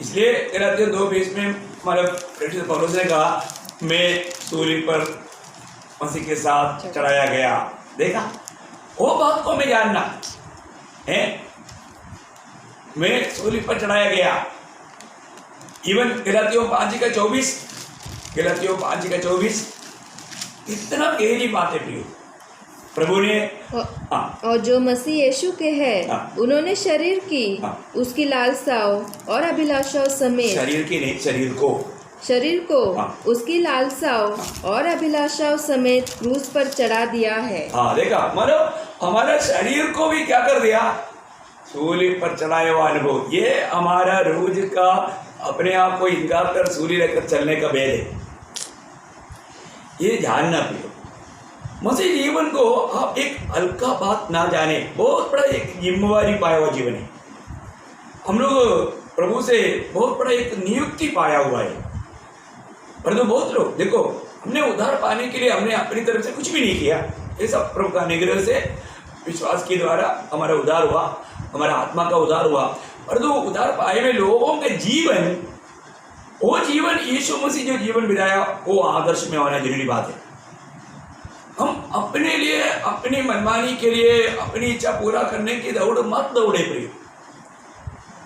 इसलिए गलातियों 2:20 में मतलब प्रेरित पौलुस ने कहा, मैं सूली पर मसीह के साथ चढ़ाया गया। देखा, वो बात को हमें जानना है, मैं सूली पर चढ़ाया गया। इवन गलातियों 5:24, गलातियों 5:24 इतना गहरी बात है प्रियो। प्रभु ने और जो मसीह यीशु के हैं, उन्होंने शरीर की उसकी लालसाओं और अभिलाषाओं समेत, शरीर की नहीं, शरीर को उसकी लालसाओं और अभिलाषाओं समेत क्रूस पर चढ़ा दिया है। हाँ, देखा, मतलब हमारा शरीर को भी क्या कर दिया? सूली पर चढ़ाया हुआ अनुभव। ये हमारा रोज का अपने आप को इनकार कर सूली लेकर चलने का भेद है। ये जानना प्रियो, मसीह जीवन को आप एक हल्का बात ना जाने, बहुत बड़ा एक जिम्मेवारी पाया हुआ जीवन है। हम लोग प्रभु से बहुत बड़ा एक नियुक्ति पाया हुआ है। परंतु बहुत लोग, देखो, हमने उद्धार पाने के लिए हमने अपनी तरफ से कुछ भी नहीं किया। ये सब प्रभु का अनुग्रह से विश्वास के द्वारा हमारा उद्धार हुआ, हमारा आत्मा का उद्धार हुआ। परंतु उद्धार पाए हुए लोगों के जीवन, वो जीवन यीशु मसीह जो जीवन बिताया, वो आदर्श में होना जरूरी बात है। हम अपने लिए, अपनी मनमानी के लिए, अपनी इच्छा पूरा करने की दौड़ मत दौड़े प्रिय।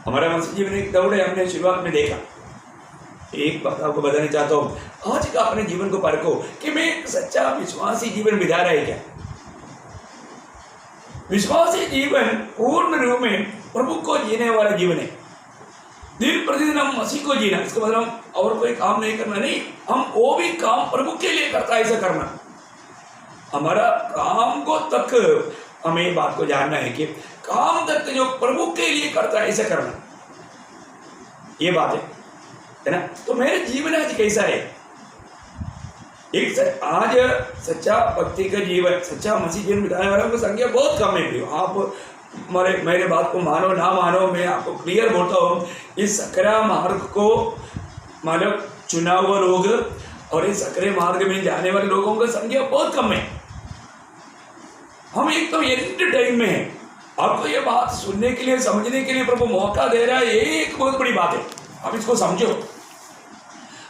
हमारा मसीह जीवन एक दौड़ है, हमने शुरुआत में देखा। एक बात आपको बताना चाहता हूँ, आज का अपने जीवन को परखो कि मैं सच्चा विश्वासी जीवन बिता रहा है क्या? विश्वासी जीवन पूर्ण रूप में प्रभु को जीने वाला जीवन है। दिन प्रतिदिन हम मसीह को जीना, इसका मतलब हम और कोई काम नहीं करना, नहीं, हम वो भी काम प्रभु के लिए करता है, ऐसा करना। हमारा काम को तक हमें बात को जानना है कि काम तक जो प्रभु के लिए करता है, ऐसा करना, ये बात है ना? तो मेरे जीवन आज कैसा है? एक आज सच्चा भक्ति का जीवन, सच्चा मसीह जीवन बिताने वालों की संख्या बहुत कम है। आप मेरे बात को मानो ना मानो, मैं आपको क्लियर बोलता हूँ, इस सकरा मार्ग को मतलब चुना हुआ लोग और इस सकरे मार्ग में जाने वाले लोगों की संख्या बहुत कम है। हम एक तो एंड टाइम में हैं, आपको ये बात सुनने के लिए, समझने के लिए प्रभु मौका दे रहा है, यही एक बहुत बड़ी बात है। आप इसको समझो।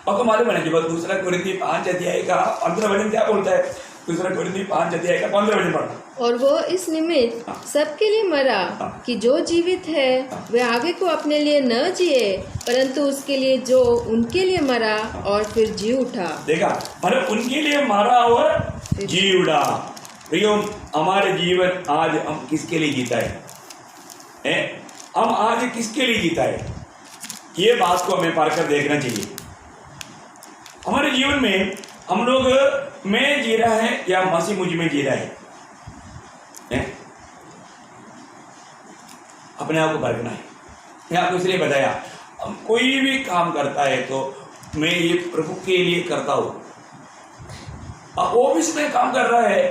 आपको मालूम है ना कि बस दूसरा कोरिन्थी 5 अध्याय का 15 वचन क्या बोलता है? दूसरा कोरिन्थी 5 अध्याय का 15 वचन पढ़ना। और वो इस निमित्त सबके लिए मरा कि जो जीवित है वे आगे को अपने लिए न जिए, परंतु उसके लिए जो उनके लिए मरा और फिर जी उठा। देखा, मतलब उनके लिए मरा और जी उठा। भैया हमारे जीवन आज हम किसके लिए जीता है? हम आज किसके लिए जीता है? ये बात को हमें पार कर देखना चाहिए। हमारे जीवन में हम लोग मैं जी रहा है या मसीह मुझ में जी रहा है? अपने आप को परखना है। मैं आपको इसलिए बताया, हम कोई भी काम करता है तो मैं ये प्रभु के लिए करता हूँ। अब ऑफिस में काम कर रहा है,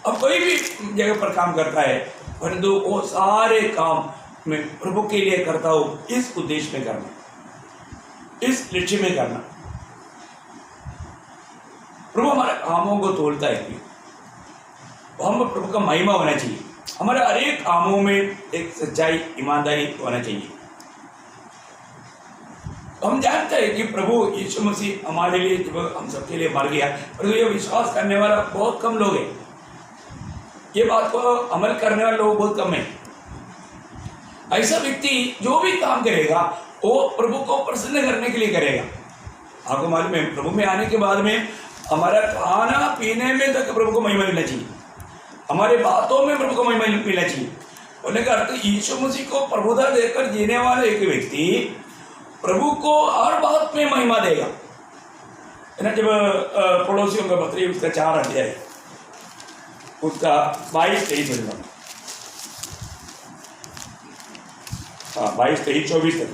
अब कोई भी जगह पर काम करता है, परंतु वो सारे काम मैं प्रभु के लिए करता हूँ, इस उद्देश्य में करना, इस लक्ष्य में करना। प्रभु हमारे कामों को तोड़ता है कि हम प्रभु का महिमा होना चाहिए। हमारे हर एक कामों में एक सच्चाई, ईमानदारी होना चाहिए। हम जानते हैं कि प्रभु यीशु मसीह हमारे लिए, जब हम सबके लिए मर गया, परंतु ये विश्वास करने वाला बहुत कम लोग हैं। ये बात को अमल करने वाले लोग बहुत कम हैं। ऐसा व्यक्ति जो भी काम करेगा वो प्रभु को प्रसन्न करने के लिए करेगा। आपको मालूम है, प्रभु में आने के बाद में हमारा खाना पीने में तक प्रभु को महिमा मिलना चाहिए, हमारे बातों में प्रभु को महिमा मिलना चाहिए। बोलने का अर्थ यीशु मसीह को प्रभुता देकर जीने वाला एक व्यक्ति प्रभु को हर बात में महिमा देगा। है ना, जब पड़ोसियों का पत्री उसका 4 अध्याय उसका 22-23 मिलना, 22-23-24 तक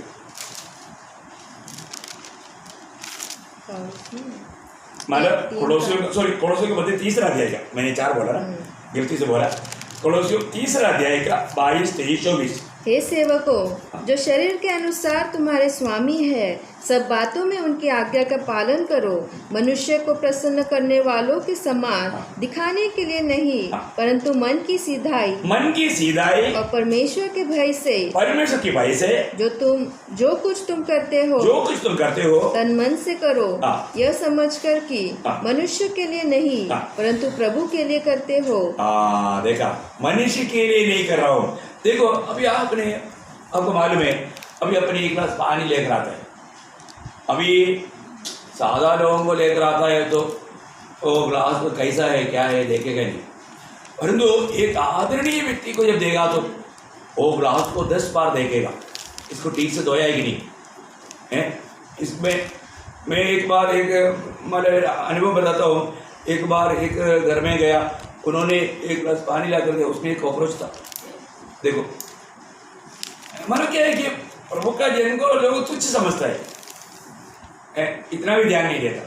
मतलब पड़ोसियों के पत्री 3 अध्याय का, मैंने 4 बोला ना, गलती से बोला। कोलोसियों 3 अध्याय का 22-23-24। हे सेवकों, जो शरीर के अनुसार तुम्हारे स्वामी है, सब बातों में उनकी आज्ञा का पालन करो, मनुष्य को प्रसन्न करने वालों के समान दिखाने के लिए नहीं, परंतु मन की सीधाई और परमेश्वर के भय से जो कुछ तुम करते हो तन मन से करो, यह समझकर कि मनुष्य के लिए नहीं परंतु प्रभु के लिए करते हो। देखा, मनुष्य के लिए नहीं कर रहा हूँ। देखो, अभी आपको मालूम है, अभी अपनी एक गिलास पानी लेकर आता है। अभी सादा लोगों को लेकर आता है तो वो गिलास तो कैसा है, क्या है, देखेगा नहीं। परंतु एक आदरणीय व्यक्ति को जब देगा तो वो गिलास को 10 बार देखेगा, इसको ठीक से धोया है कि नहीं है। इसमें मैं एक बार मतलब अनुभव बताता हूँ। एक बार एक घर में गया, उन्होंने एक गिलास पानी ला कर दिया, उसमें एक कॉकरोच था। देखो, मतलब क्या है कि प्रभु का जन को लोग तुच्छ समझता है, इतना भी ध्यान नहीं देता।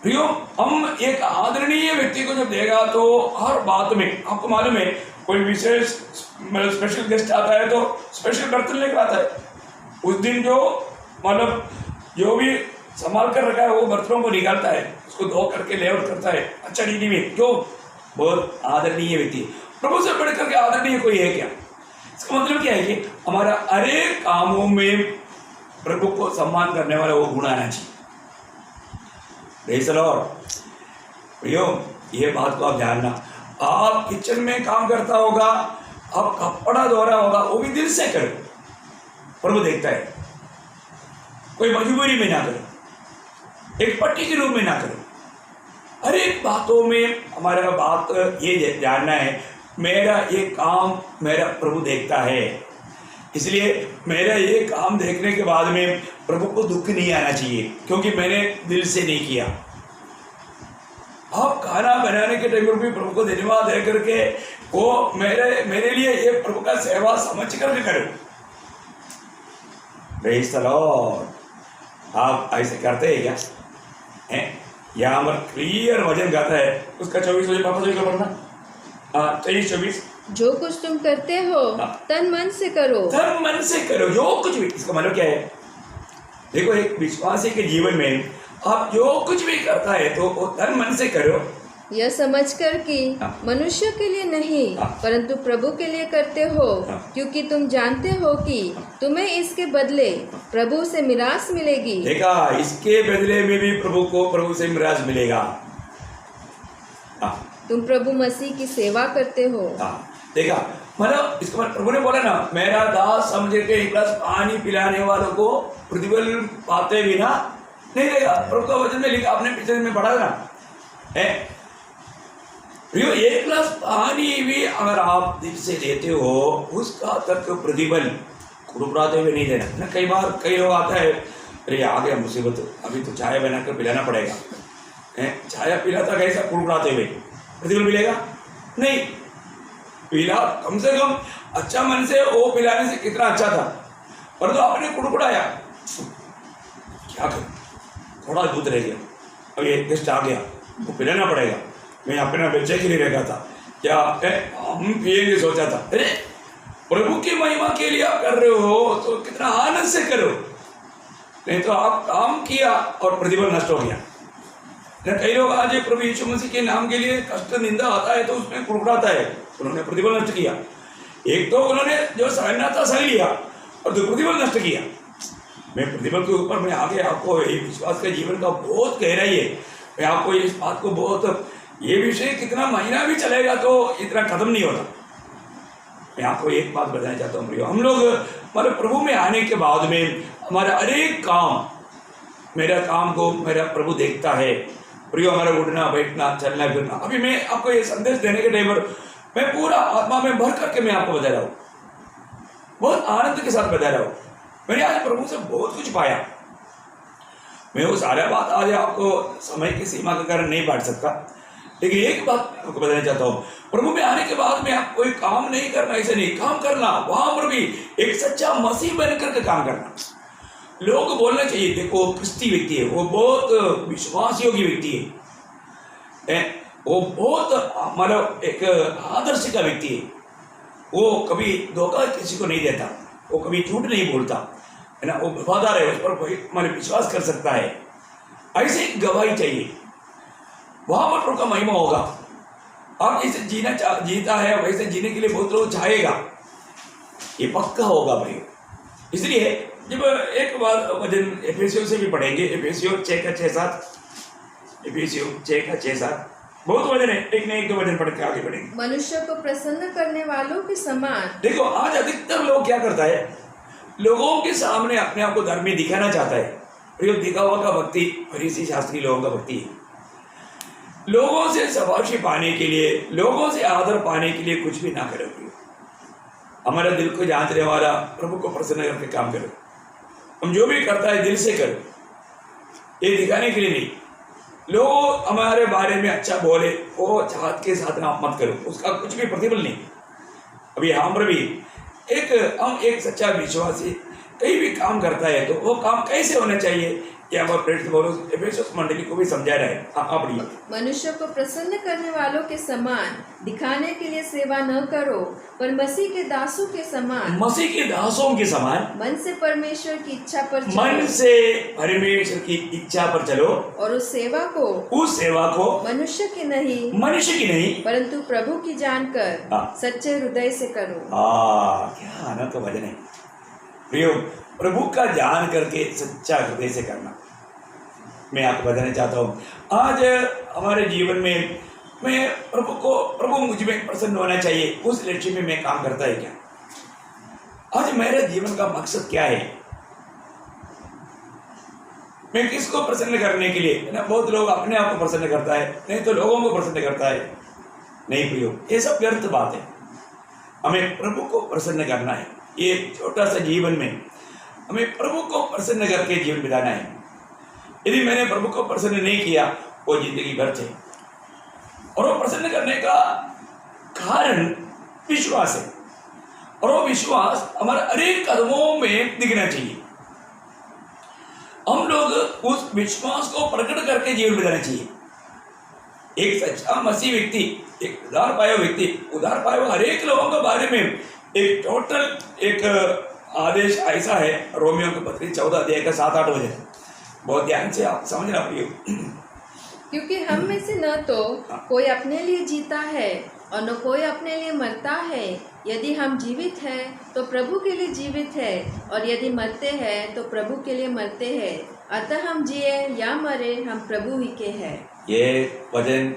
प्रियो, हम एक आदरणीय व्यक्ति को जब देगा तो हर बात में, आपको मालूम है, कोई विशेष मतलब स्पेशल गेस्ट आता है तो स्पेशल बर्तन लेकर आता है। उस दिन जो भी संभाल कर रखा है वो बर्तनों को निकालता है, उसको धो करके लेआउट करता है अच्छा रीति में। क्यों? बहुत आदरणीय व्यक्ति। प्रभु से बढ़ करके आदरणीय कोई है क्या? इसका मतलब क्या है कि हमारा अनेक कामों में प्रभु को सम्मान करने वाला वो गुण आना चाहिए। Praise the Lord. प्रियो, ये बात को आप जानना। आप किचन में काम करता होगा, आप कपड़ा धो रहा होगा, वो भी दिल से करो, प्रभु देखता है। कोई मजबूरी में ना करो, एक पट्टी के रूप में ना करो। हर एक बातों में हमारा बात ये जानना है, मेरा ये काम मेरा प्रभु देखता है, इसलिए मेरा ये काम देखने के बाद में प्रभु को दुख नहीं आना चाहिए, क्योंकि मैंने दिल से नहीं किया। आप खाना बनाने के टाइम पर भी प्रभु को धन्यवाद दे करके वो मेरे लिए ये प्रभु का सेवा समझ करके करो। Praise the Lord. आप ऐसे करते हैं क्या? यहाँ पर क्लियर वचन गाता है, उसका 24 वापस पढ़ना, 23-24। जो कुछ तुम करते हो तन मन से करो। तन मन से करो, जो कुछ भी। इसका मतलब क्या है? देखो, एक विश्वासी के जीवन में आप जो कुछ भी करता है तो वो तन मन से करो, यह समझकर कि हाँ। मनुष्य के लिए नहीं हाँ। परंतु प्रभु के लिए करते हो, हाँ। क्योंकि तुम जानते हो कि तुम्हें इसके बदले प्रभु से मिरास मिलेगी। देखा, इसके बदले में भी प्रभु से मिराज मिलेगा। हाँ, तुम प्रभु मसीह की सेवा करते हो। हाँ, देखा, मतलब इसके बाद प्रभु ने बोला ना, मेरा दास समझ के एक गिलास पानी पिलाने वालों को प्रतिफल पाते बिना नहीं रहेगा। प्रभु का वचन में लिखा, आपने पिछले दिन में पढ़ा ना है, एक गिलास पानी भी अगर आप दिल से देते हो, उसका तक प्रतिफल कुड़कुड़ाते हुए नहीं देना ना। कई बार कई लोग आता है, अरे आ गया मुसीबत, अभी तो चाय बना कर पिलाना पड़ेगा, चाय पिलाता कैसा कुड़कुड़ाते हुए, प्रतिफल मिलेगा नहीं। पिला कम से कम अच्छा मन से, वो पिलाने से कितना अच्छा था, पर तो आपने कुड़कुड़ाया, क्या करें, थोड़ा दूध रह गया, अब एक गेस्ट आ गया, वो पिलाना पड़ेगा, मैं अपना बच्चे के लिए रखा था, क्या हम पिएंगे सोचा था। अरे प्रभु की महिमा के लिए आप कर रहे हो तो कितना आनंद से करो, नहीं तो आप काम किया और प्रतिफल नष्ट हो गया। कई लोग आज प्रभु यीशु मसीह के नाम के लिए कष्ट निंदा आता है तो उसमें कुड़कुड़ाता है, उन्होंने प्रतिफल नष्ट किया। एक तो उन्होंने जो सहना था सह लिया और जो प्रतिफल नष्ट किया। मैं प्रतिफल के ऊपर मैं आगे आपको विश्वास के जीवन का बहुत गहराई है, मैं आपको इस बात को बहुत, ये विषय कितना महीना भी चलेगा तो इतना खत्म नहीं होता। मैं आपको एक बात बताना चाहता हूँ प्रियो, हम लोग हमारे प्रभु में आने के बाद में हमारा हर एक काम, मेरा काम को मेरा प्रभु देखता है प्रियो, हमारा उठना बैठना चलना फिरना। अभी मैं आपको ये संदेश देने के टाइम पर मैं पूरा आत्मा में भर करके मैं आपको बता रहा हूँ, बहुत आनंद के साथ बता रहा हूँ। मैंने आज प्रभु से बहुत कुछ पाया। मैं वो सारा बात आज आपको समय की सीमा के कारण नहीं बांट सकता, लेकिन एक बात आपको बताना चाहता हूँ, प्रभु में आने के बाद में आप कोई काम नहीं करना, ऐसे नहीं काम करना, वहां पर भी एक सच्चा मसीह बन करके काम करना। लोग बोलना चाहिए, देखो क्रिस्ती व्यक्ति है, वो बहुत विश्वास योग्य व्यक्ति है, वो बहुत मतलब एक आदर्श का व्यक्ति है, वो कभी धोखा किसी को नहीं देता, वो कभी झूठ नहीं बोलता है ना, वो वफादार है, उस पर कोई मतलब विश्वास कर सकता है। ऐसे गवाही चाहिए, वहां पर प्रभु का महिमा होगा। आप जैसे जीता है वैसे जीने के लिए बहुत लोग चाहेगा, ये पक्का होगा भाई। इसलिए जब एक बार वचन एफेसियों से भी पढ़ेंगे, एफेसियों 6:6-7, एफेसियों 6:6-7 बहुत वचन है, एक नहीं एक दो वचन पढ़ के आगे बढ़ेंगे। मनुष्य को प्रसन्न करने वालों के समान। देखो आज अधिकतर लोग क्या करता है, लोगों के सामने अपने आप को धर्मी दिखाना चाहता है। प्रयोग दिखावा का भक्ति फरीसी शास्त्री लोगों का भक्ति है। लोगों से शाबाशी पाने के लिए, लोगों से आदर पाने के लिए कुछ भी ना करो। हमारा दिल को जांचने वाला प्रभु को प्रसन्न करके काम करो। हम जो भी करता है दिल से करो, ये दिखाने के लिए नहीं। लोग हमारे बारे में अच्छा बोले, वो चाहत के साथ ना मत करो, उसका कुछ भी प्रतिफल नहीं। अभी हम पर भी हम एक सच्चा विश्वासी कहीं भी काम करता है तो वो काम कैसे होना चाहिए, या एफेसुस मंडली को भी समझा रहा है। आप पढ़िए। मनुष्य को प्रसन्न करने वालों के समान दिखाने के लिए सेवा न करो, पर मसीह के दासों के समान, मसीह के दासों के समान मन से परमेश्वर की इच्छा पर चलो, मन से परमेश्वर की इच्छा पर चलो, और उस सेवा को मनुष्य की नहीं परंतु प्रभु की जानकर सच्चे हृदय से करो। क्या आनंद का वचन है प्रियो, प्रभु का जान करके सच्चा हृदय से करना। मैं आपको बताना चाहता हूँ, आज हमारे जीवन में मैं प्रभु मुझ में प्रसन्न होना चाहिए, उस लक्ष्य में मैं काम करता है क्या? आज मेरे जीवन का मकसद क्या है? मैं किसको प्रसन्न करने के लिए ना, बहुत लोग अपने आप को प्रसन्न करता है, नहीं तो लोगों को प्रसन्न करता है। नहीं प्रियो, ये सब व्यर्थ बात है। हमें प्रभु को प्रसन्न करना है। ये छोटा सा जीवन में हमें प्रभु को प्रसन्न करके जीवन बिताना है। यदि मैंने प्रभु को प्रसन्न नहीं किया, वो जिंदगी व्यर्थ है। और वो प्रसन्न करने का कारण विश्वास है, और वो विश्वास हमारे अनेक कदमों में दिखना चाहिए। हम लोग उस विश्वास को प्रकट करके जीवन बिताना चाहिए। एक सच्चा मसीह व्यक्ति, एक उधार पाया हुआ हर एक लोगों के बारे में एक टोटल एक आदेश ऐसा है, रोमियो की पत्री 14 अध्याय का 7-8 वचन, बहुत ध्यान से आप समझना प्रियो। क्योंकि हम में से न तो कोई अपने लिए जीता है और न कोई अपने लिए मरता है। यदि हम जीवित हैं तो प्रभु के लिए जीवित है, और यदि मरते हैं तो प्रभु के लिए मरते हैं। अतः हम जिए या मरे, हम प्रभु ही के हैं। ये वचन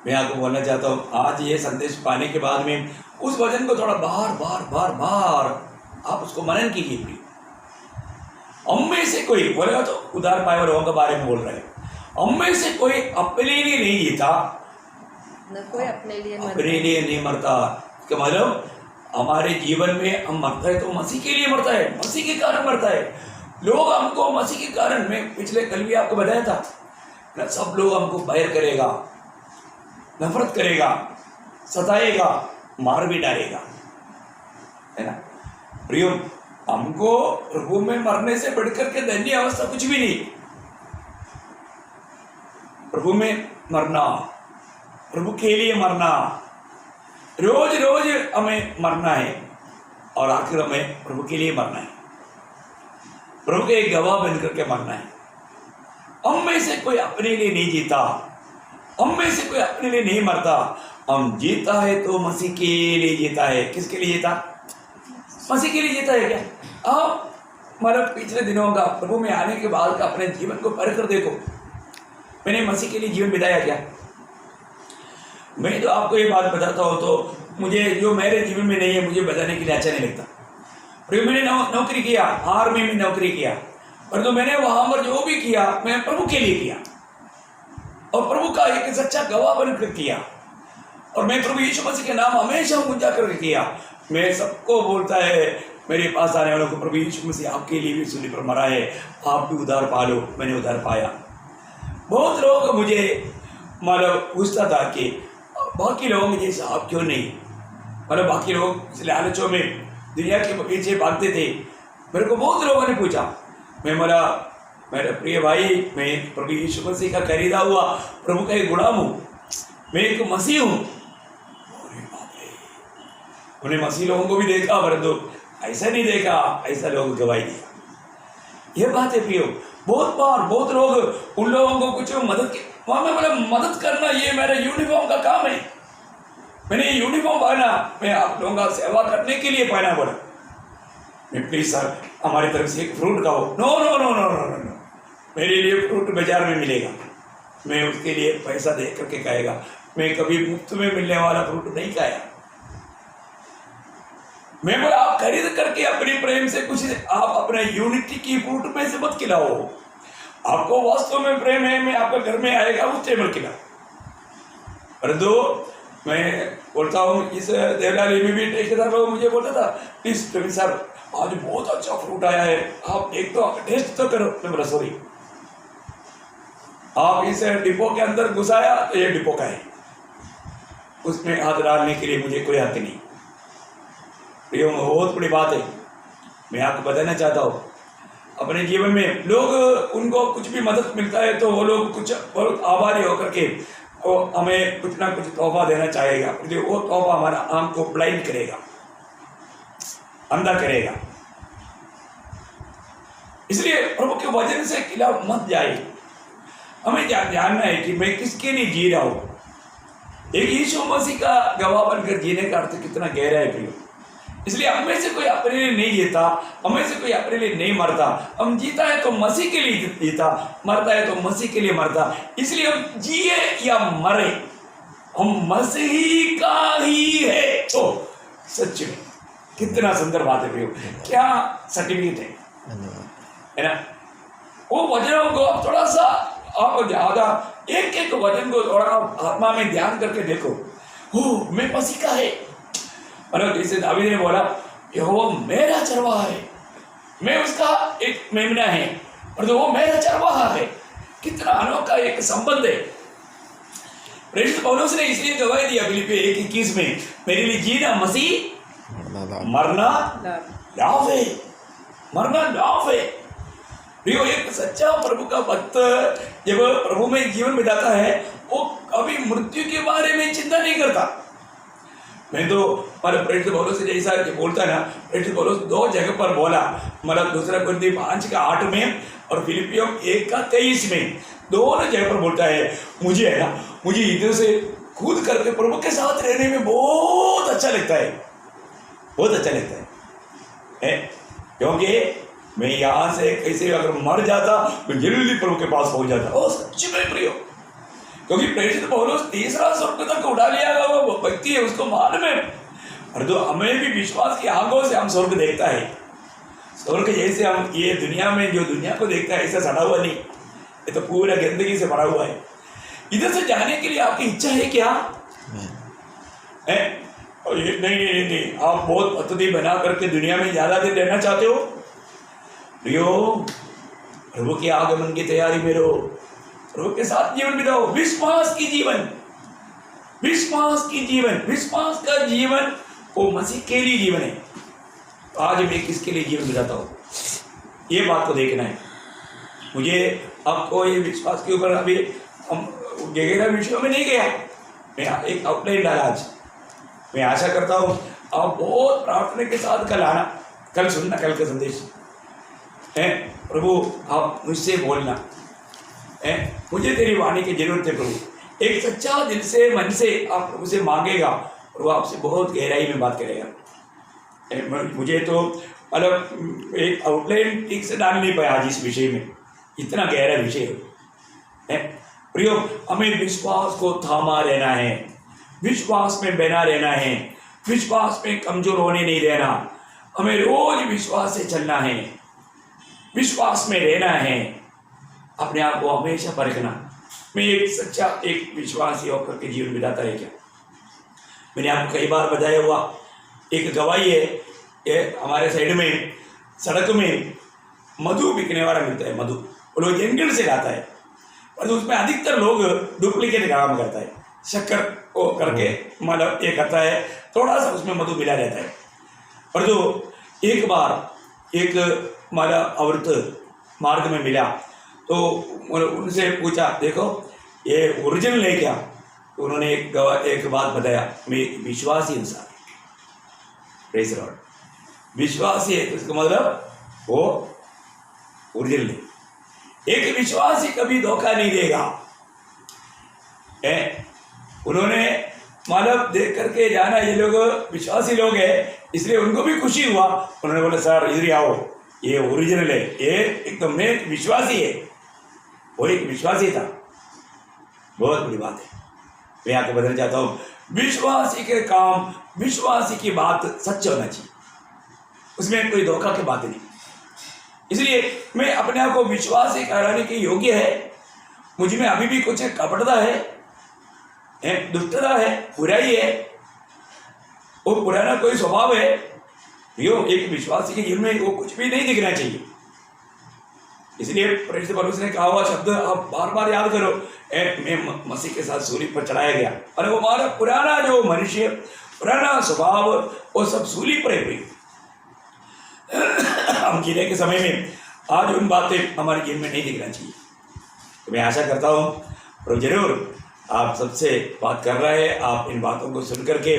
मैं आपको बोलना चाहता हूँ। आज ये संदेश पाने के बाद में उस वचन को थोड़ा बार बार बार बार आप उसको मनन कीजिए। हम में से कोई बोलेगा तो उधार पाए वालों के बारे में बोल रहे हैं। हम में से कोई अपने लिए नहीं जीता, न कोई अपने लिए नहीं मरता। इसका मतलब हमारे जीवन में हम मरता है तो मसीह के लिए मरता है, मसीह के कारण मरता है। लोग हमको मसीह के कारण, मैं पिछले कल भी आपको बताया था ना, सब लोग हमको बैर करेगा, नफरत करेगा, सताएगा, मार भी डालेगा, है ना प्रियो। हमको प्रभु में मरने से बढ़कर के धन्य अवस्था कुछ भी नहीं। प्रभु में मरना, प्रभु के लिए मरना, रोज रोज हमें मरना है और आखिर हमें प्रभु के लिए मरना है, प्रभु के एक गवाह बनकर के मरना है। हम में से कोई अपने लिए नहीं जीता, हम में से कोई अपने लिए नहीं मरता। हम जीता है तो मसीह के लिए जीता है। किसके लिए जीता? मसीह के लिए जीता है। क्या आप मतलब पिछले दिनों का प्रभु में आने के बाद का अपने जीवन को पढ़ कर देखो, मैंने मसीह के लिए जीवन बिताया क्या? मैं तो आपको ये बात बताता हूँ तो मुझे जो मेरे जीवन में नहीं है मुझे बताने के लिए अच्छा नहीं लगता। फिर मैंने नौकरी किया, आर्मी में नौकरी किया, पर तो मैंने वहां पर जो भी किया मैं प्रभु के लिए किया और प्रभु का एक सच्चा गवाह बनकर किया। और मैं प्रभु यीशु मसीह के नाम हमेशा ऊंचा करके किया। मैं सबको बोलता है, मेरे पास आने वालों को, प्रभु यीशु मसीह आपके लिए भी सूली पर मरा है, आप भी उधार पा लो। मैंने उधार पाया। बहुत लोग मुझे मतलब पूछता था कि बाकी लोगों के जैसे आप क्यों नहीं, मतलब बाकी लोग लालचों में दुनिया के पीछे भागते थे। मेरे को बहुत लोगों ने पूछा। मैं मेरा प्रिय भाई, मैं प्रभु यीशु मसीह का खरीदा हुआ प्रभु का एक गुलाम हूँ, मैं एक मसीह हूँ। उन्हें मसीह लोगों को भी देखा, परंतु ऐसा नहीं देखा, ऐसा लोग गवाही दिया। ये बात है प्रियो। बहुत बार बहुत लोग उन लोगों को कुछ मदद की, वहां में बोला मदद करना ये मेरा यूनिफॉर्म का काम है, मैंने यूनिफॉर्म पहना, मैं आप लोगों का सेवा करने के लिए पहना। बोला मैं प्लीज सर हमारी तरफ से एक फ्रूट खाओ। No no no no no no, मेरे लिए फ्रूट बाजार में मिलेगा, मैं उसके लिए पैसा दे करके खाएगा। मैं कभी मुफ्त में मिलने वाला फ्रूट नहीं खाया। मैं बोला आप खरीद करके अपने प्रेम से कुछ, आप अपने यूनिटी की फ्रूट में से मत खिलाओ। आपको वास्तव में प्रेम है, मैं आपके घर में आएगा उस टेबल खिला। परंतु मैं बोलता हूँ इस देवलाली में भी ठेकेदार लोग मुझे बोलता था, प्लीज प्रवीण सर आज बहुत अच्छा फ्रूट आया है, आप एक तो टेस्ट तो करो। मैं बोला सॉरी, आप इस डिपो के अंदर घुसाया तो ये डिपो का है, उसमें हाथ डालने के लिए मुझे कोई हक नहीं। प्रियो बहुत बड़ी बात है, मैं आपको बताना चाहता हूँ। अपने जीवन में लोग, उनको कुछ भी मदद मिलता है तो वो लोग कुछ बहुत आभारी होकर के वो हमें कुछ ना कुछ तोहफा देना चाहेगा, क्योंकि वो तोहफा हमारा आंख को ब्लाइंड करेगा, अंधा करेगा। इसलिए प्रभु के वचन से खिलाफ मत जाए। हमें जानना है कि मैं किसके लिए जी रहा हूं। एक यीशु मसीह का गवाह बनकर जीने का अर्थ कितना गहरा है प्रियो। इसलिए हम में से कोई अपने लिए नहीं जीता, हम में से कोई अपने लिए नहीं मरता। हम जीता है तो मसीह के लिए जीता, मरता है तो मसीह के लिए मरता। इसलिए हम जिए या मरे हम मसीह का ही है। तो सच में कितना सुंदर बात है प्रियो, क्या सर्टिफिकेट है ना। वो वचनों को आप थोड़ा सा, आप ज्यादा एक एक वचन को थोड़ा आत्मा में ध्यान करके देखो। हो मैं मसीह का है, मतलब जैसे दावीद ने बोला यहोवा मेरा चरवाहा है, मैं उसका एक मेमना है और तो वो मेरा चरवाहा है। कितना अनोखा एक संबंध है। प्रेरित पौलुस ने इसलिए गवाही दिया फिलिप्पी 1:21 में, मेरे लिए जीना मसीह, मरना लाभ है, मरना लाभ है। प्रियो एक सच्चा प्रभु का भक्त जब प्रभु में जीवन बिताता है वो कभी मृत्यु के बारे में चिंता नहीं करता। मैं तो मतलब प्रेरित पौलुस से जैसा कि बोलता है ना, प्रेरित पौलुस 2 जगह पर बोला, मतलब दूसरा कुरिन्थी 5:8 में और फिलिपियों 1:23 में, दोनों जगह पर बोलता है मुझे है ना, मुझे इधर से कूद करके प्रभु के साथ रहने में बहुत अच्छा लगता है, बहुत अच्छा लगता है, क्योंकि मैं यहाँ से कैसे अगर मर जाता तो जल्दी प्रभु के पास पहुंच जाता। ओ सच में प्रियो, क्योंकि प्रेरित पौलुस 3रा स्वर्ग तक उठा लिया गया वो व्यक्ति है, उसको मालूम है। और तो हमें भी विश्वास की आंखों से हम स्वर्ग देखता है, स्वर्ग जैसे हम ये दुनिया में जो दुनिया को देखता है ऐसा सड़ा हुआ नहीं, ये तो पूरा गंदगी से भरा हुआ है। इधर से जाने के लिए आपकी इच्छा है क्या? नहीं नहीं नहीं नहीं, आप बहुत पद्धति बना करके दुनिया में ज्यादा दिन रहना चाहते हो? प्रियो, प्रभु के आगमन की तैयारी में रहो, प्रभु के साथ जीवन बिताओ, विश्वास की जीवन, विश्वास की जीवन, विश्वास का जीवन वो मसीह के लिए जीवन है। आज मैं किसके लिए जीवन बिताता हूँ, ये बात को देखना है मुझे। आपको ये विश्वास के ऊपर अभी हम गहरा विषयों में नहीं गया, मैं एक आउटलाइन डाला आज। मैं आशा करता हूँ आप बहुत प्रार्थना के साथ कल आना, कल सुनना, कल का संदेश है। प्रभु आप मुझसे बोलना है, मुझे तेरी वाणी की जरूरत है प्रभु। एक सच्चा दिल से मन से आप प्रभु से मांगेगा और वो आपसे बहुत गहराई में बात करेगा। मुझे तो मतलब एक आउटलाइन ठीक से डाल नहीं पाया आज इस विषय में, इतना गहरा विषय है। प्रियो, हमें विश्वास को थामा रहना है, विश्वास में बना रहना है, विश्वास में कमजोर होने नहीं देना, हमें रोज विश्वास से चलना है, विश्वास में रहना है, अपने आप को हमेशा परखना। मैं एक सच्चा एक विश्वासी होकर के जीवन बिताता है क्या? मैंने आपको कई बार बताया हुआ एक गवाही है, ये हमारे साइड में सड़क में मधु बिकने वाला मिलता है, मधु वो लोग जंगल से लाता है, और उसमें अधिकतर लोग डुप्लीकेट काम करता है, शक्कर को करके मतलब ये करता है, थोड़ा सा उसमें मधु मिला रहता है। और जो एक बार एक हमारा औरत मार्ग में मिला तो उनसे पूछा, देखो ये ओरिजिनल है क्या? तो उन्होंने एक बात बताया, मैं विश्वासी इंसान, प्रेज़ लॉर्ड, विश्वासी है तो इसका मतलब वो ओरिजिनल है। एक विश्वासी कभी धोखा नहीं देगा। उन्होंने मतलब देख करके जाना ये लोग विश्वासी लोग हैं, इसलिए उनको भी खुशी हुआ। उन्होंने बोला सर इधर आओ, ये ओरिजिनल है, ये एकदम में विश्वासी है, वो एक विश्वासी था। बहुत बड़ी बात है। मैं आपको बताना चाहता हूँ, विश्वासी के काम, विश्वासी की बात सच होना चाहिए, उसमें कोई धोखा की बात नहीं। इसलिए मैं अपने आप को विश्वासी कराने के योग्य है, मुझ में अभी भी कुछ कपटता है, दुष्टता है, बुराई है, वो पुराना कोई स्वभाव है। यो एक विश्वासी के जीवन में वो कुछ भी नहीं दिखना चाहिए। इसलिए प्रेरित पौलुस ने कहा हुआ शब्द आप बार बार याद करो, मैं मसीह के साथ सूली पर चढ़ाया गया, और वो हमारा पुराना जो मनुष्य, पुराना स्वभाव, वो सब सूली पर हुई। हम जीने के समय में आज उन बातें हमारे जीवन में नहीं दिखना चाहिए। तो मैं आशा करता हूँ प्रभु जरूर आप सबसे बात कर रहे हैं, आप इन बातों को सुन करके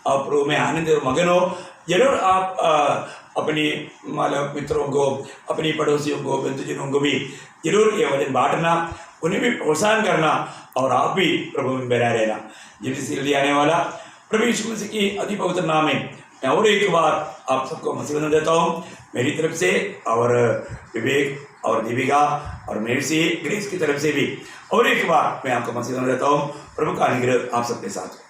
आप प्रभु में आनंद और मगन हो। जरूर आप अपनी मतलब मित्रों को, अपनी पड़ोसियों को, बंधुजनों को भी जरूर ये वचन बांटना, उन्हें भी प्रोत्साहन करना, और आप भी प्रभु में बना रहना। जिससे आने वाला प्रभु यीशु मसीह की अति पवित्र नाम में मैं और एक बार आप सबको मसीह वंदन देता हूँ मेरी तरफ से, और विवेक और दीपिका और मेरी ग्रेस की तरफ से भी और एक बार मैं आपको मसीह वंदन देता हूँ। प्रभु का अनुग्रह आप सबके साथ।